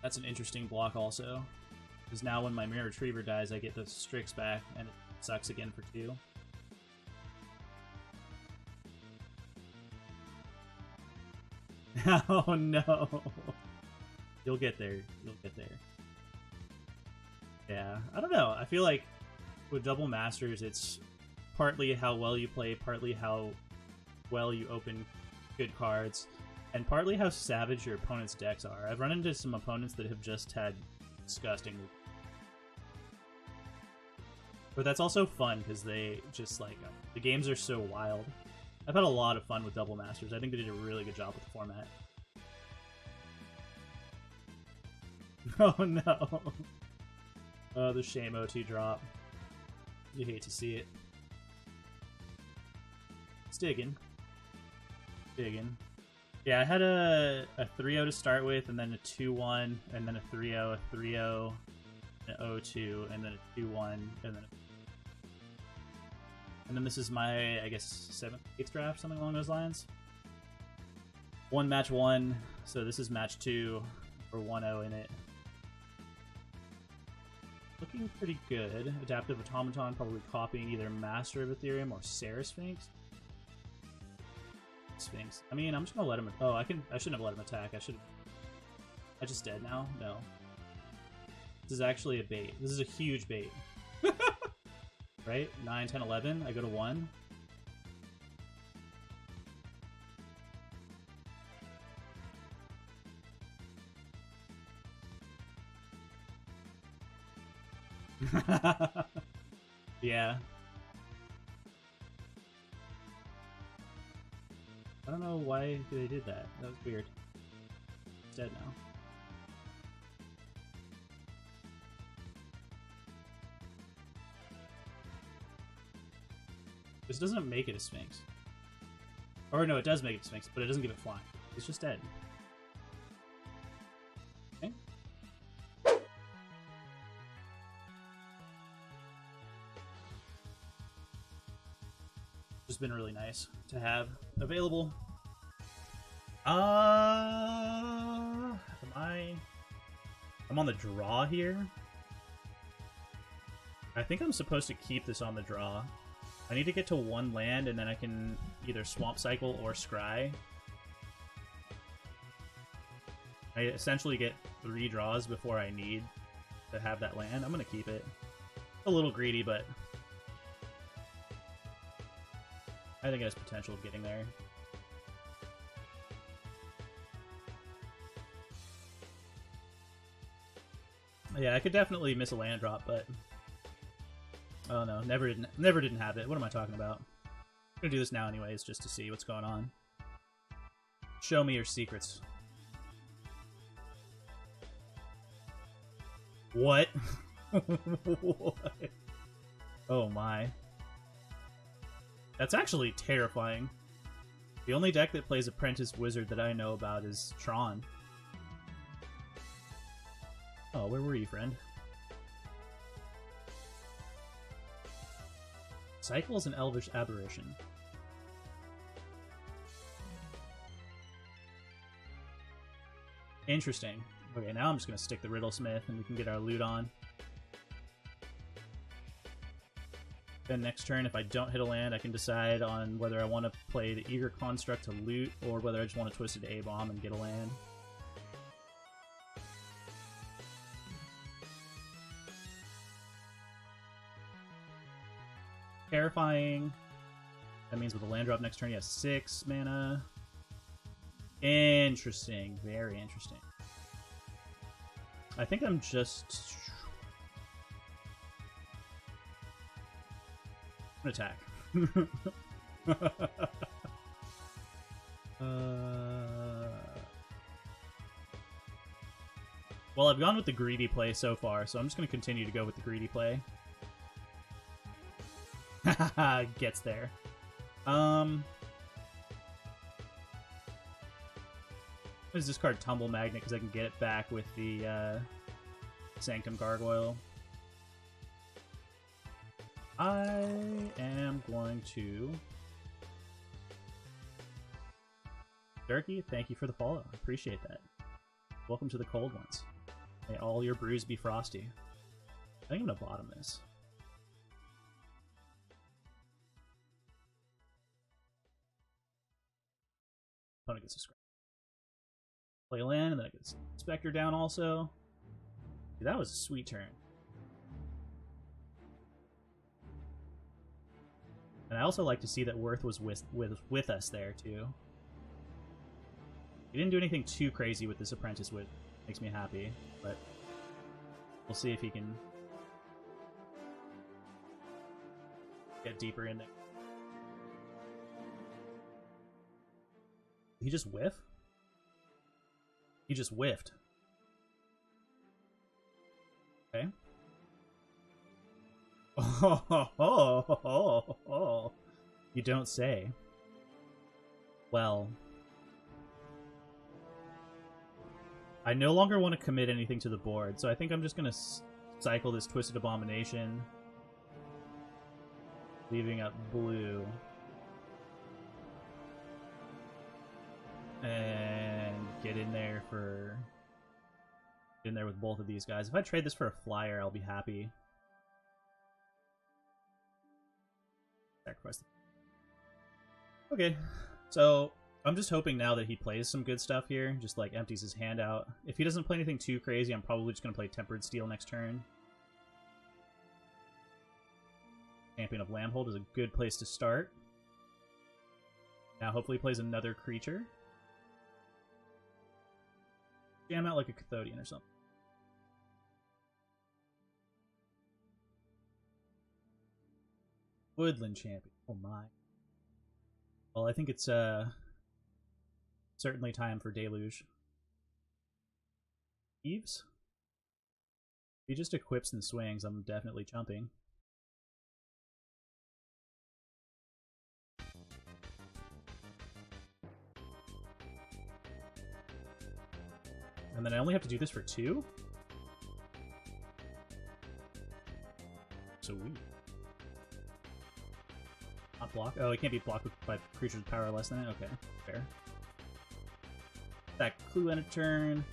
That's an interesting block also. Because now when my Mirror Retriever dies, I get the Strix back, and it sucks again for 2. Oh no! You'll get there. You'll get there. Yeah, I don't know. I feel like with Double Masters, it's partly how well you play, partly how well you open good cards, and partly how savage your opponent's decks are. I've run into some opponents that have just had disgusting... But that's also fun, because they just, like, the games are so wild. I've had a lot of fun with Double Masters. I think they did a really good job with the format. Oh no! Oh, the shame O2 drop. You hate to see it. It's digging. Digging. Yeah, I had a 3-0 to start with, and then a 2-1, and then a 3-0, a 3-0, an 0-2, and then a 2-1, and then and then this is my, I guess, 7th, 8th draft, something along those lines. Match 1, so this is match 2, for 1-0 in it. Looking pretty good. Adaptive Automaton probably copying either Master of Ethereum or Sarah Sphinx. Sphinx. I mean, I'm just gonna let him... Oh, I shouldn't have let him attack. I just dead now? No. This is actually a bait. This is a huge bait. Right? 9, 10, 11. I go to 1. Yeah. I don't know why they did that. That was weird. It's dead now. This doesn't make it a Sphinx. Or no, it does make it a Sphinx, but it doesn't give it flying. It's just dead. Okay. Just been really nice to have available. I'm on the draw here. I think I'm supposed to keep this on the draw. I need to get to 1 land, and then I can either Swamp Cycle or Scry. I essentially get 3 draws before I need to have that land. I'm going to keep it. A little greedy, but I think it has potential of getting there. Yeah, I could definitely miss a land drop, but... Oh no, never didn't have it. What am I talking about? I'm gonna do this now anyways, just to see what's going on. Show me your secrets. What? What? Oh my. That's actually terrifying. The only deck that plays Apprentice Wizard that I know about is Tron. Oh, where were you, friend? Cycle is an Elvish Aberration. Interesting. Okay, now I'm just going to stick the Riddlesmith and we can get our loot on. Then next turn, if I don't hit a land, I can decide on whether I want to play the Eager Construct to loot or whether I just want to Twisted A-Bomb and get a land. terrifying. That means with the land drop next turn, he has 6 mana. Interesting. Very interesting. I think I'm just... I'm gonna attack. Well, I've gone with the greedy play so far, so I'm just going to continue to go with the greedy play. Gets there. What is this card? Tumble Magnet, because I can get it back with the Sanctum Gargoyle. I am going to... Durkee, thank you for the follow. I appreciate that. Welcome to the cold ones. May all your brews be frosty. I think I'm gonna bottom this. Opponent gets a scratch. Play land, and then I get Spectre down also. Dude, that was a sweet turn. And I also like to see that Worth was with us there too. He didn't do anything too crazy with this Apprentice Wit. Makes me happy, but we'll see if he can get deeper in there. Did he just whiff? He just whiffed. Okay. Oh, you don't say. Well, I no longer want to commit anything to the board, so I think I'm just going to cycle this Twisted Abomination, leaving up blue, and get in there with both of these guys. If I trade this for a flyer, I'll be happy. Sacrifice. Okay, so I'm just hoping now that he plays some good stuff here, just like empties his hand out. If he doesn't play anything too crazy, I'm probably just going to play Tempered Steel next turn. Champion of Lambhold is a good place to start. Now hopefully he plays another creature. Jam out like a Cathodian or something. Woodland Champion. Oh my. Well, I think it's certainly time for Deluge. Eves? If he just equips and swings, I'm definitely jumping. And then I only have to do this for 2? So weird. Not block? Oh, it can't be blocked by creatures with power less than it? Okay, fair. That clue end of turn.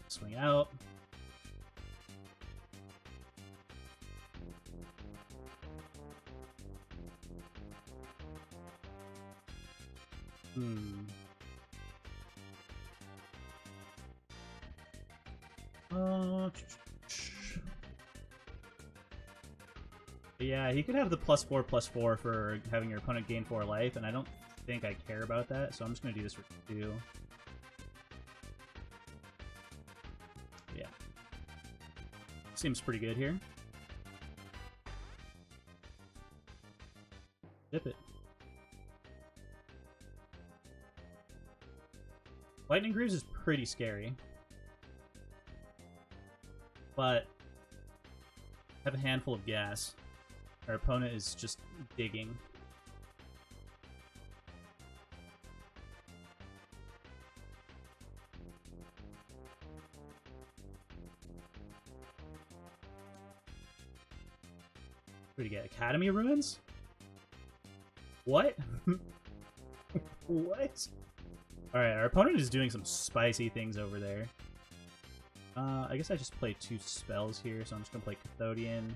Swing out. Yeah, he could have the +4/+4 for having your opponent gain 4 life, and I don't think I care about that, so I'm just going to do this for 2. Yeah. Seems pretty good here. Zip it. Lightning Greaves is pretty scary. But I have a handful of gas. Our opponent is just digging. What do you get? Academy Ruins? What? What? Alright, our opponent is doing some spicy things over there. I guess I just play 2 spells here, so I'm just gonna play Cathodian.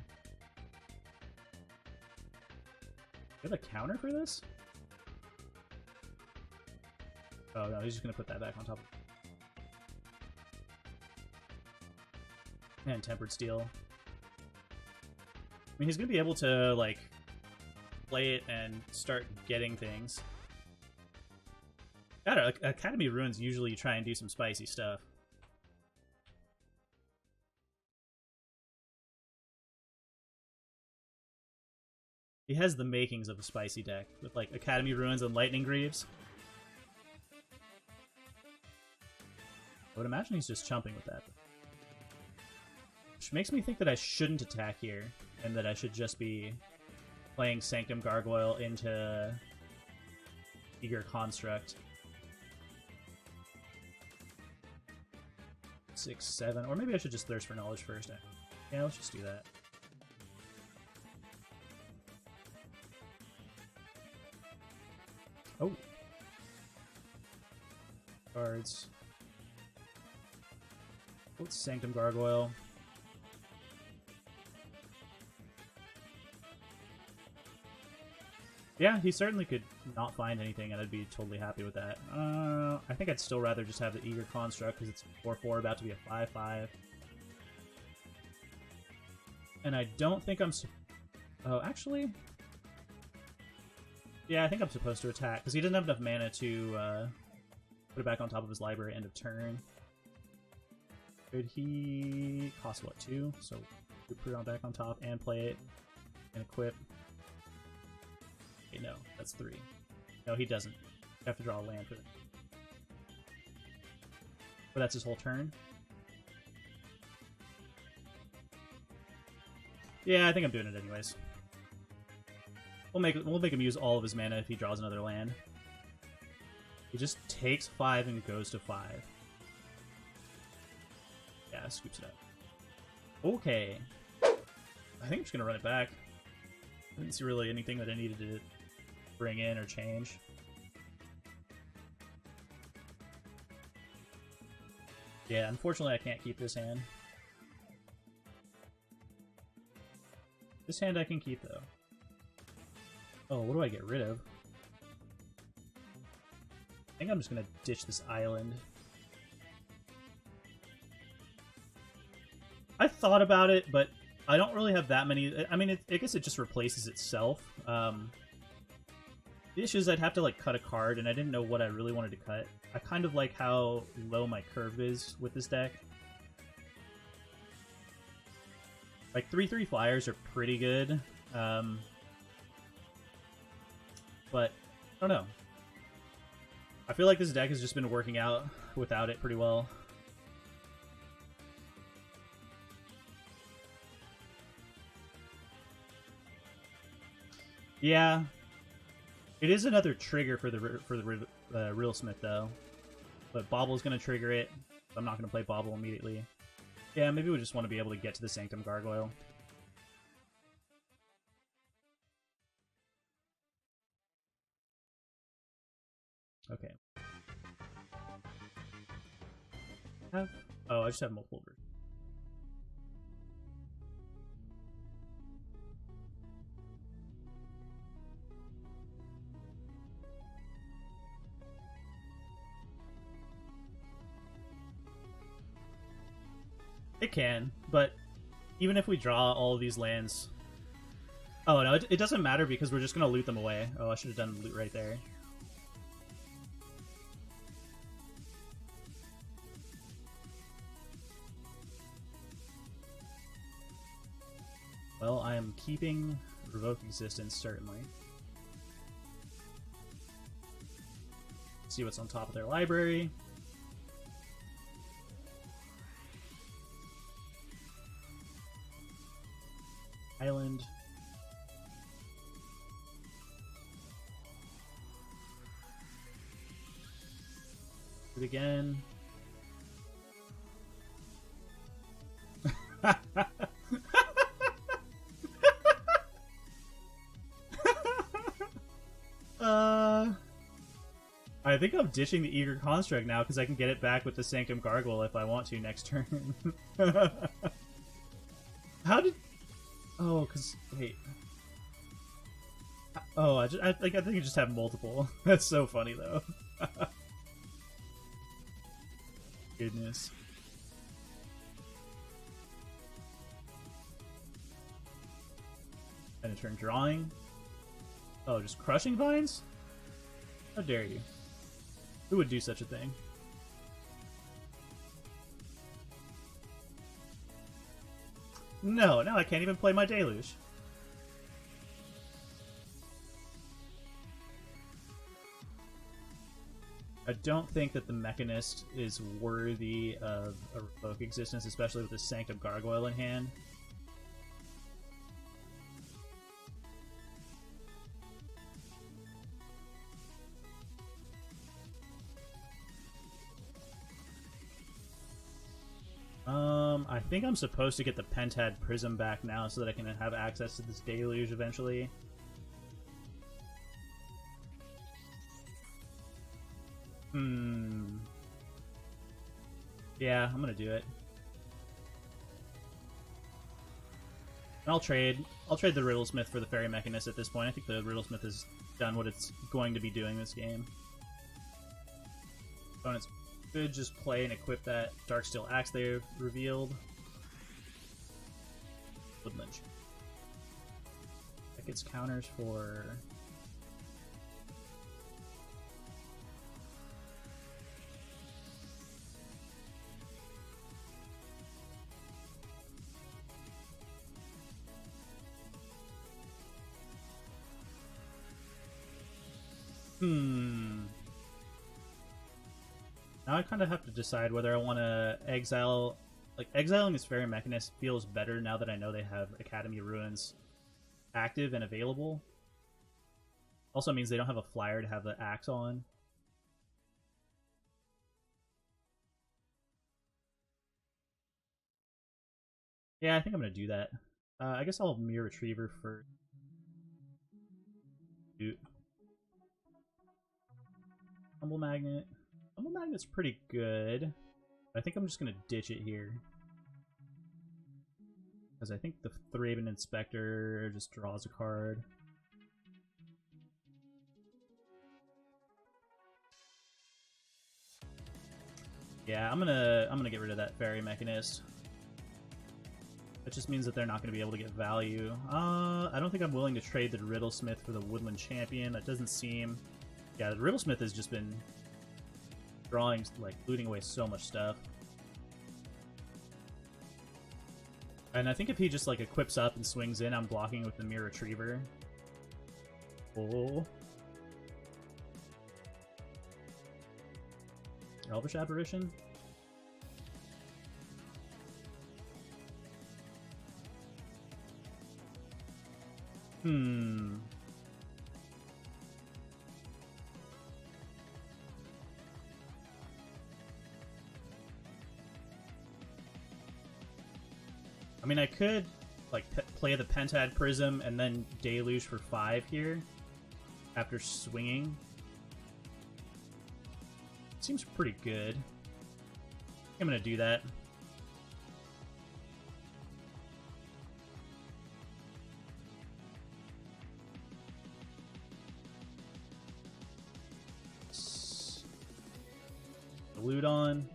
Do you have a counter for this? Oh no, he's just gonna put that back on top of it. And Tempered Steel. I mean, he's going to be able to, like, play it and start getting things. I don't know, Academy Ruins usually try and do some spicy stuff. He has the makings of a spicy deck, with, like, Academy Ruins and Lightning Greaves. I would imagine he's just chumping with that. Which makes me think that I shouldn't attack here, and that I should just be playing Sanctum Gargoyle into Eager Construct. 6, 7, or maybe I should just Thirst for Knowledge first. Yeah, let's just do that. Oh. Cards. What's Sanctum Gargoyle? Yeah, he certainly could not find anything, and I'd be totally happy with that. I think I'd still rather just have the Eager Construct, because it's 4-4, about to be a 5-5. And I don't think I'm... Oh, actually... Yeah, I think I'm supposed to attack, because he doesn't have enough mana to put it back on top of his library end of turn. Could he... cost what, 2? So, put it back on top and play it and equip. Okay, no, that's 3. No, he doesn't. You have to draw a land for it. But that's his whole turn. Yeah, I think I'm doing it anyways. We'll make him use all of his mana if he draws another land. He just takes 5 and goes to 5. Yeah, scoops it up. Okay. I think I'm just gonna run it back. I didn't see really anything that I needed to bring in or change. Yeah, unfortunately I can't keep this hand. This hand I can keep, though. Oh, what do I get rid of? I think I'm just gonna ditch this island. I thought about it, but I don't really have that many... I mean, I guess it just replaces itself. The issue is I'd have to, like, cut a card, and I didn't know what I really wanted to cut. I kind of like how low my curve is with this deck. Like, 3/3 flyers are pretty good. But, I don't know. I feel like this deck has just been working out without it pretty well. Yeah. It is another trigger for the Real Smith, though. But Bobble's going to trigger it. So I'm not going to play Bobble immediately. Yeah, maybe we just want to be able to get to the Sanctum Gargoyle. Okay. Oh, I just have multiple versions. It can, but even if we draw all of these lands... Oh, no, it doesn't matter because we're just going to loot them away. Oh, I should have done loot right there. Well, I am keeping Revoke Existence, certainly. See what's on top of their library. Island. Do it again. I think I'm ditching the Eager Construct now because I can get it back with the Sanctum Gargoyle if I want to next turn. How did... Oh, because... Wait. Oh, I think you just have multiple. That's so funny, though. Goodness. And a turn drawing. Oh, just crushing vines? How dare you? Who would do such a thing? No, now I can't even play my Deluge. I don't think that the Mechanist is worthy of a Revoke Existence, especially with the Sanctum Gargoyle in hand. I think I'm supposed to get the Pentad Prism back now so that I can have access to this Deluge eventually. Yeah, I'm gonna do it. And I'll trade the Riddlesmith for the Fairy Mechanist at this point. I think the Riddlesmith has done what it's going to be doing this game. Opponents could just play and equip that Darksteel Axe they've revealed. Woodland. That gets counters for... Now I kind of have to decide whether I want to exile... Like, exiling this Fairy Mechanist feels better now that I know they have Academy Ruins active and available. Also means they don't have a flyer to have the axe on. Yeah, I think I'm going to do that. I guess I'll Mere Retriever for... Humble Magnet. Humble Magnet's pretty good. I think I'm just going to ditch it here. Because I think the Thraben Inspector just draws a card. Yeah, I'm gonna get rid of that Fairy Mechanist. That just means that they're not going to be able to get value. I don't think I'm willing to trade the Riddlesmith for the Woodland Champion. That doesn't seem... Yeah, the Riddlesmith has just been drawing, like, looting away so much stuff. And I think if he just, like, equips up and swings in, I'm blocking with the Mere Retriever. Oh. Elvish Apparition? I mean, I could, like, play the Pentad Prism and then Deluge for 5 here after swinging. Seems pretty good. I'm gonna do that. Loot on.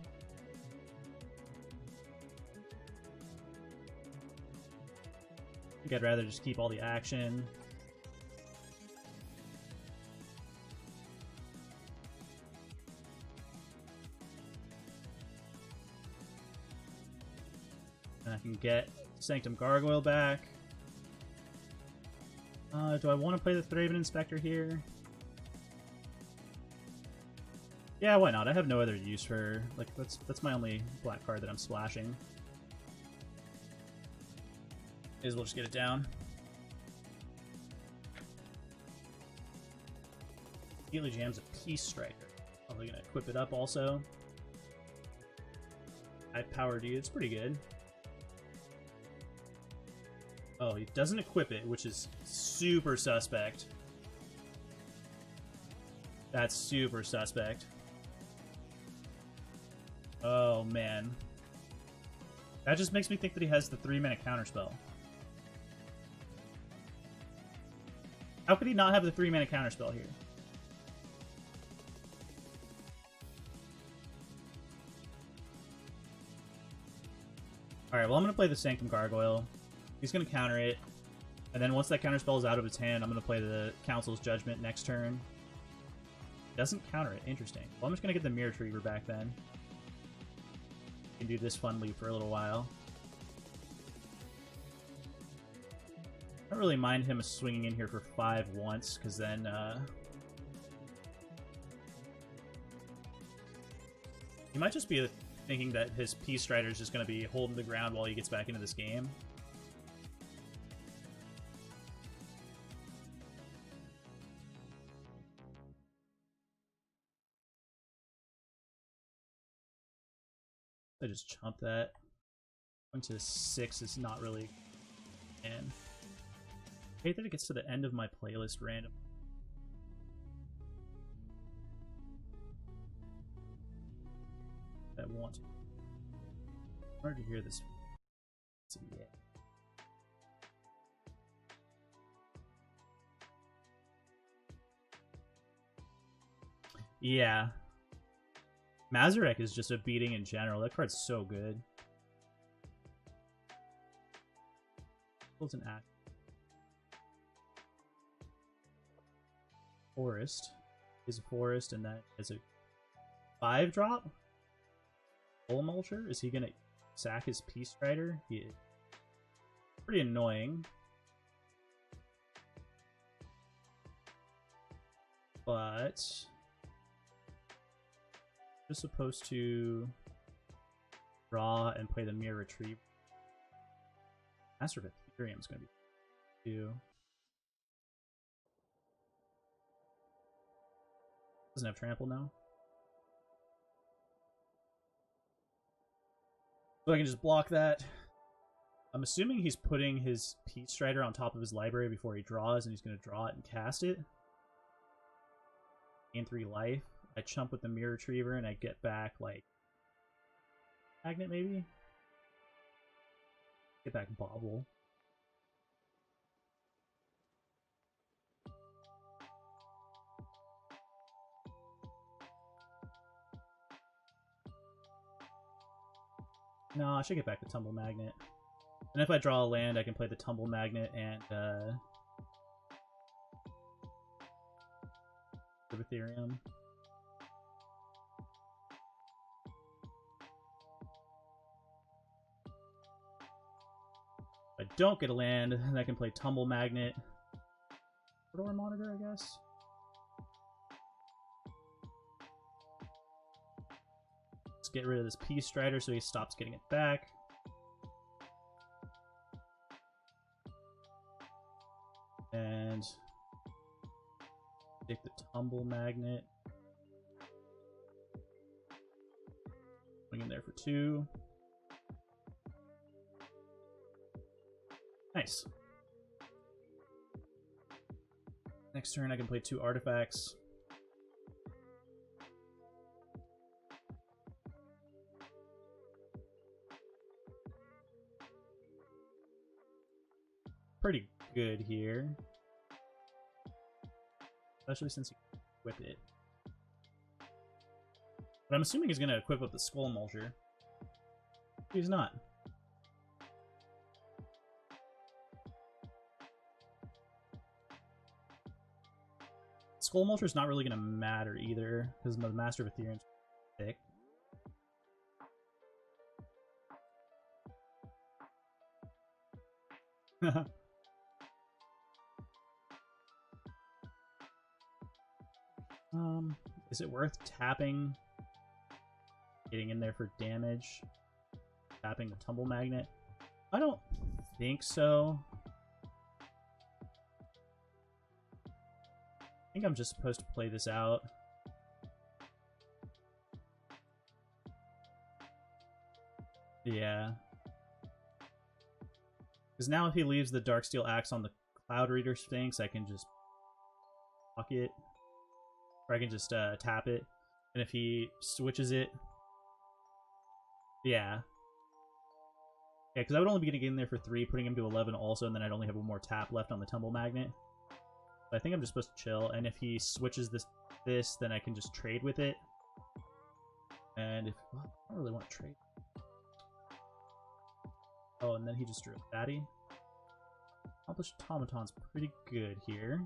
I think I'd rather just keep all the action. And I can get Sanctum Gargoyle back. Do I want to play the Thraben Inspector here? Yeah, why not? I have no other use for... Like, that's my only black card that I'm splashing. Is we'll just get it down. Healy Jam's a Peace Striker. Probably gonna equip it up also. High Power D, it's pretty good. Oh, he doesn't equip it, which is super suspect. That's super suspect. Oh, man. That just makes me think that he has the 3-mana counterspell. How could he not have the 3-mana counterspell here? Alright, well, I'm going to play the Sanctum Gargoyle. He's going to counter it. And then once that counterspell is out of its hand, I'm going to play the Council's Judgment next turn. Doesn't counter it. Interesting. Well, I'm just going to get the Mirror Retriever back then. Can do this fun leap for a little while. I don't really mind him swinging in here for 5 once, because then he might just be thinking that his Peace Strider is just going to be holding the ground while he gets back into this game. I just chump that. Going to 6 is not really... And I hate that it gets to the end of my playlist random. I want to. Hard to hear this. So, yeah. Yeah. Mazarek is just a beating in general. That card's so good. What's an act? Forest is a forest, and that is a 5-drop. Soul Mulcher? Is he gonna sack his Peace Strider? He is. Pretty annoying. But just supposed to draw and play the Mirror Retriever. Master of Ethereum is gonna be 2. Doesn't have trample now. So I can just block that. I'm assuming he's putting his Peace Strider on top of his library before he draws, and he's going to draw it and cast it. Gain 3 life. I chump with the Mirror Retriever, and I get back, like, Magnet, maybe? Get back Bobble. No, I should get back the Tumble Magnet. And if I draw a land, I can play the Tumble Magnet and Ethereum. If I don't get a land, then I can play Tumble Magnet. Corridor Monitor, I guess. Get rid of this Peace Strider so he stops getting it back. And take the Tumble Magnet. Swing in there for 2. Nice. Next turn I can play 2 artifacts. Pretty good here. Especially since you equip it. But I'm assuming he's going to equip up the Skull Mulcher. He's not. Skull Mulcher's not really going to matter either, because the Master of Ethereum's thick. Is it worth tapping? Getting in there for damage? Tapping the Tumble Magnet? I don't think so. I think I'm just supposed to play this out. Yeah. Because now if he leaves the Darksteel Axe on the Cloud Reader Sphinx, I can just block it. Or I can just tap it. And if he switches it... Yeah. Yeah, because I would only be getting in there for 3, putting him to 11 also, and then I'd only have 1 more tap left on the Tumble Magnet. So I think I'm just supposed to chill, and if he switches this, then I can just trade with it. And if... Well, I don't really want to trade. Oh, and then he just drew a fatty. Accomplished Automaton's pretty good here.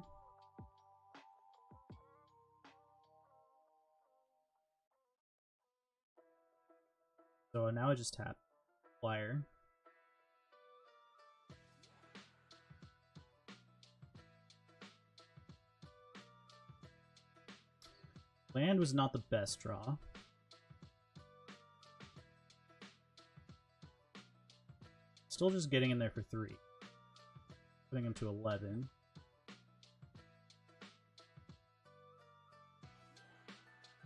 So now I just tap Flyer. Land was not the best draw. Still just getting in there for 3. Putting him to 11.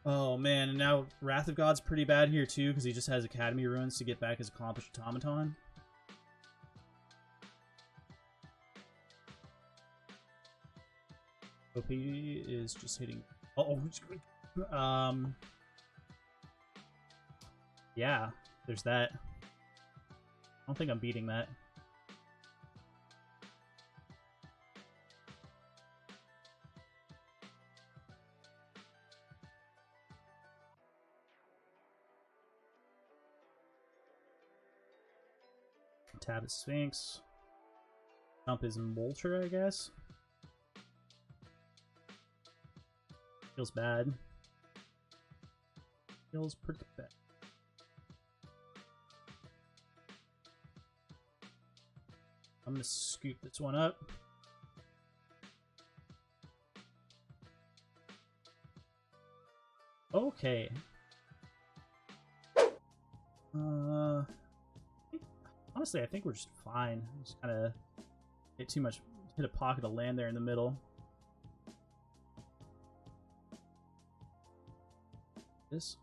Oh man, and now Wrath of God's pretty bad here too, because he just has Academy Ruins to get back his Accomplished Automaton. OP is just hitting... Oh, yeah, there's that. I don't think I'm beating that. Tap is Sphinx. Jump is Molter, I guess. Feels bad. Feels pretty bad. I'm gonna scoop this one up. Okay. Honestly, I think we're just fine. Just kind of hit a pocket of land there in the middle. This.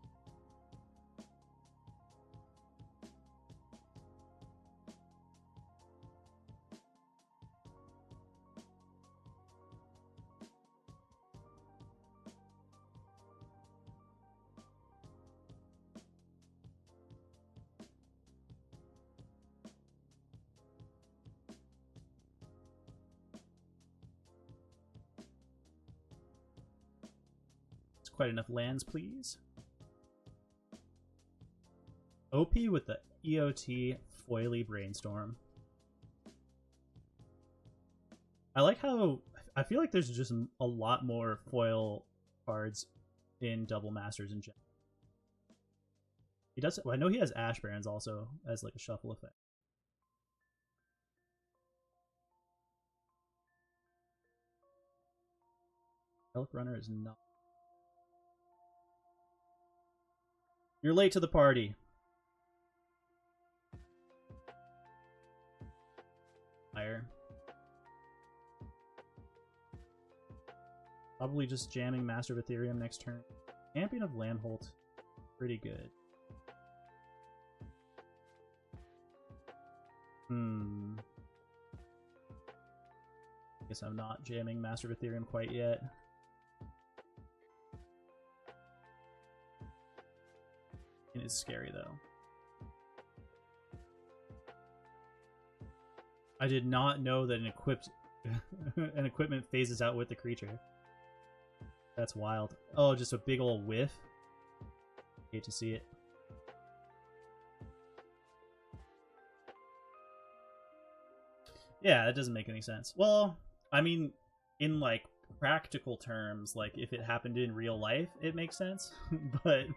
Quite enough lands, please. OP with the EOT Foily Brainstorm. I like how I feel like there's just a lot more foil cards in Double Masters in general. He does. Well, I know he has Ash Barons also as like a shuffle effect. Elk Runner is not. You're late to the party. Fire. Probably just jamming Master of Ethereum next turn. Champion of Lamholt. Pretty good. Guess I'm not jamming Master of Ethereum quite yet. It is scary though. I did not know that an equipment phases out with the creature. That's wild. Oh, just a big old whiff. Hate to see it. Yeah, that doesn't make any sense. Well, I mean, in like practical terms, like if it happened in real life, it makes sense. But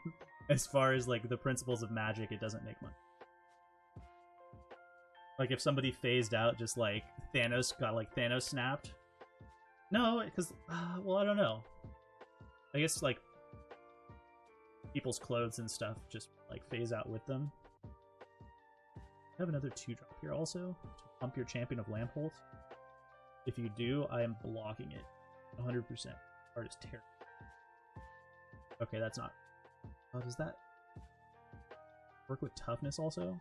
as far as like the principles of Magic, it doesn't make much. Like if somebody phased out, just like Thanos got like Thanos snapped. No, because well, I don't know. I guess like people's clothes and stuff just like phase out with them. I have another 2-drop here also to pump your Champion of Lamholt. If you do, I am blocking it 100%. Card is terrible. Okay, that's not. Oh, does that work with toughness also?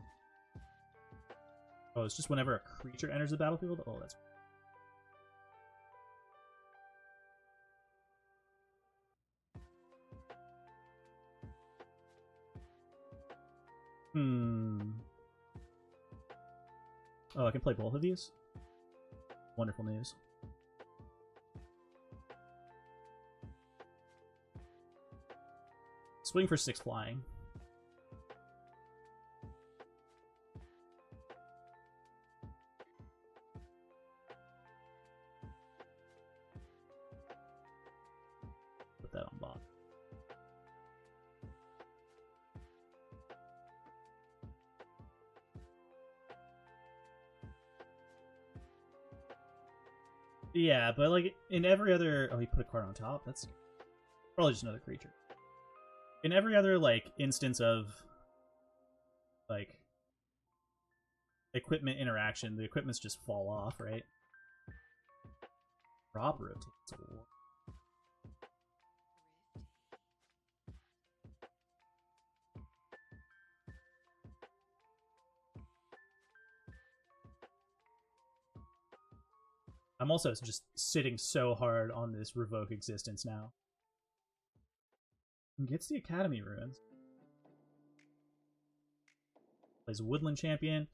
Oh, it's just whenever a creature enters the battlefield? Oh, that's... Oh, I can play both of these? Wonderful news. Swing for 6 flying. that on bot. Yeah, but like in every other... Oh, he put a card on top? That's probably just another creature. In every other like instance of like equipment interaction, the equipments just fall off, right? Drop rotates. I'm also just sitting so hard on this revoke existence now. Gets the Academy Ruins. Plays Woodland Champion.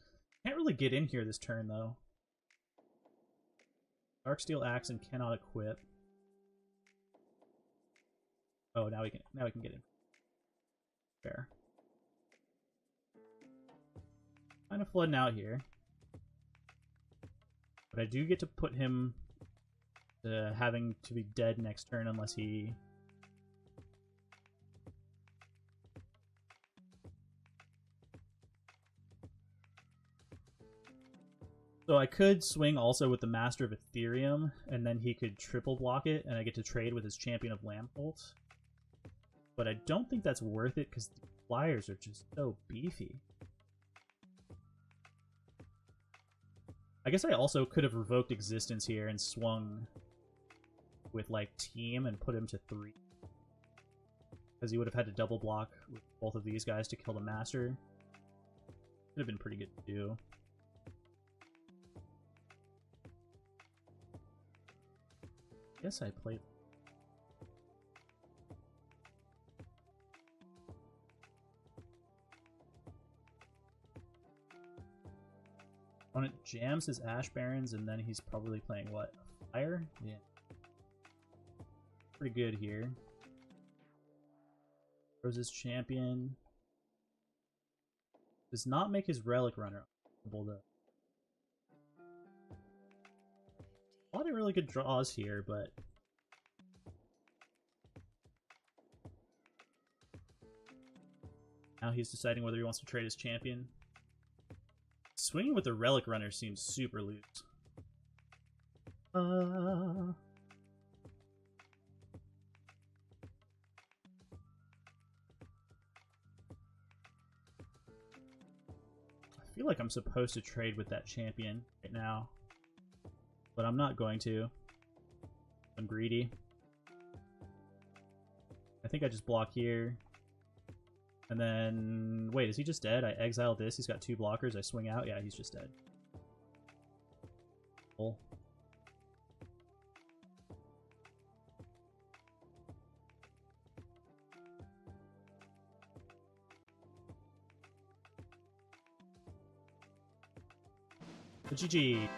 Can't really get in here this turn though. Darksteel Axe and cannot equip. Oh, now we can get in. Fair. Kind of flooding out here. But I do get to put him to having to be dead next turn unless he... So I could swing also with the Master of Ethereum, and then he could triple block it, and I get to trade with his Champion of Lampholt. But I don't think that's worth it, because the flyers are just so beefy. I guess I also could have revoked existence here and swung with, like, team and put him to 3. Because he would have had to double block with both of these guys to kill the Master. Could have been pretty good to do. Guess I played... Opponent jams his Ash Barons, and then he's probably playing what? Fire? Yeah. Pretty good here. Throws his champion. Does not make his Relic Runner able to. A lot of really good draws here, but now he's deciding whether he wants to trade his champion. Swinging with the Relic Runner seems super loose. I feel like I'm supposed to trade with that champion right now, but I'm not going to. I'm greedy. I think I just block here. And then... Wait, is he just dead? I exile this. He's got 2 blockers. I swing out. Yeah, he's just dead. Cool. GG.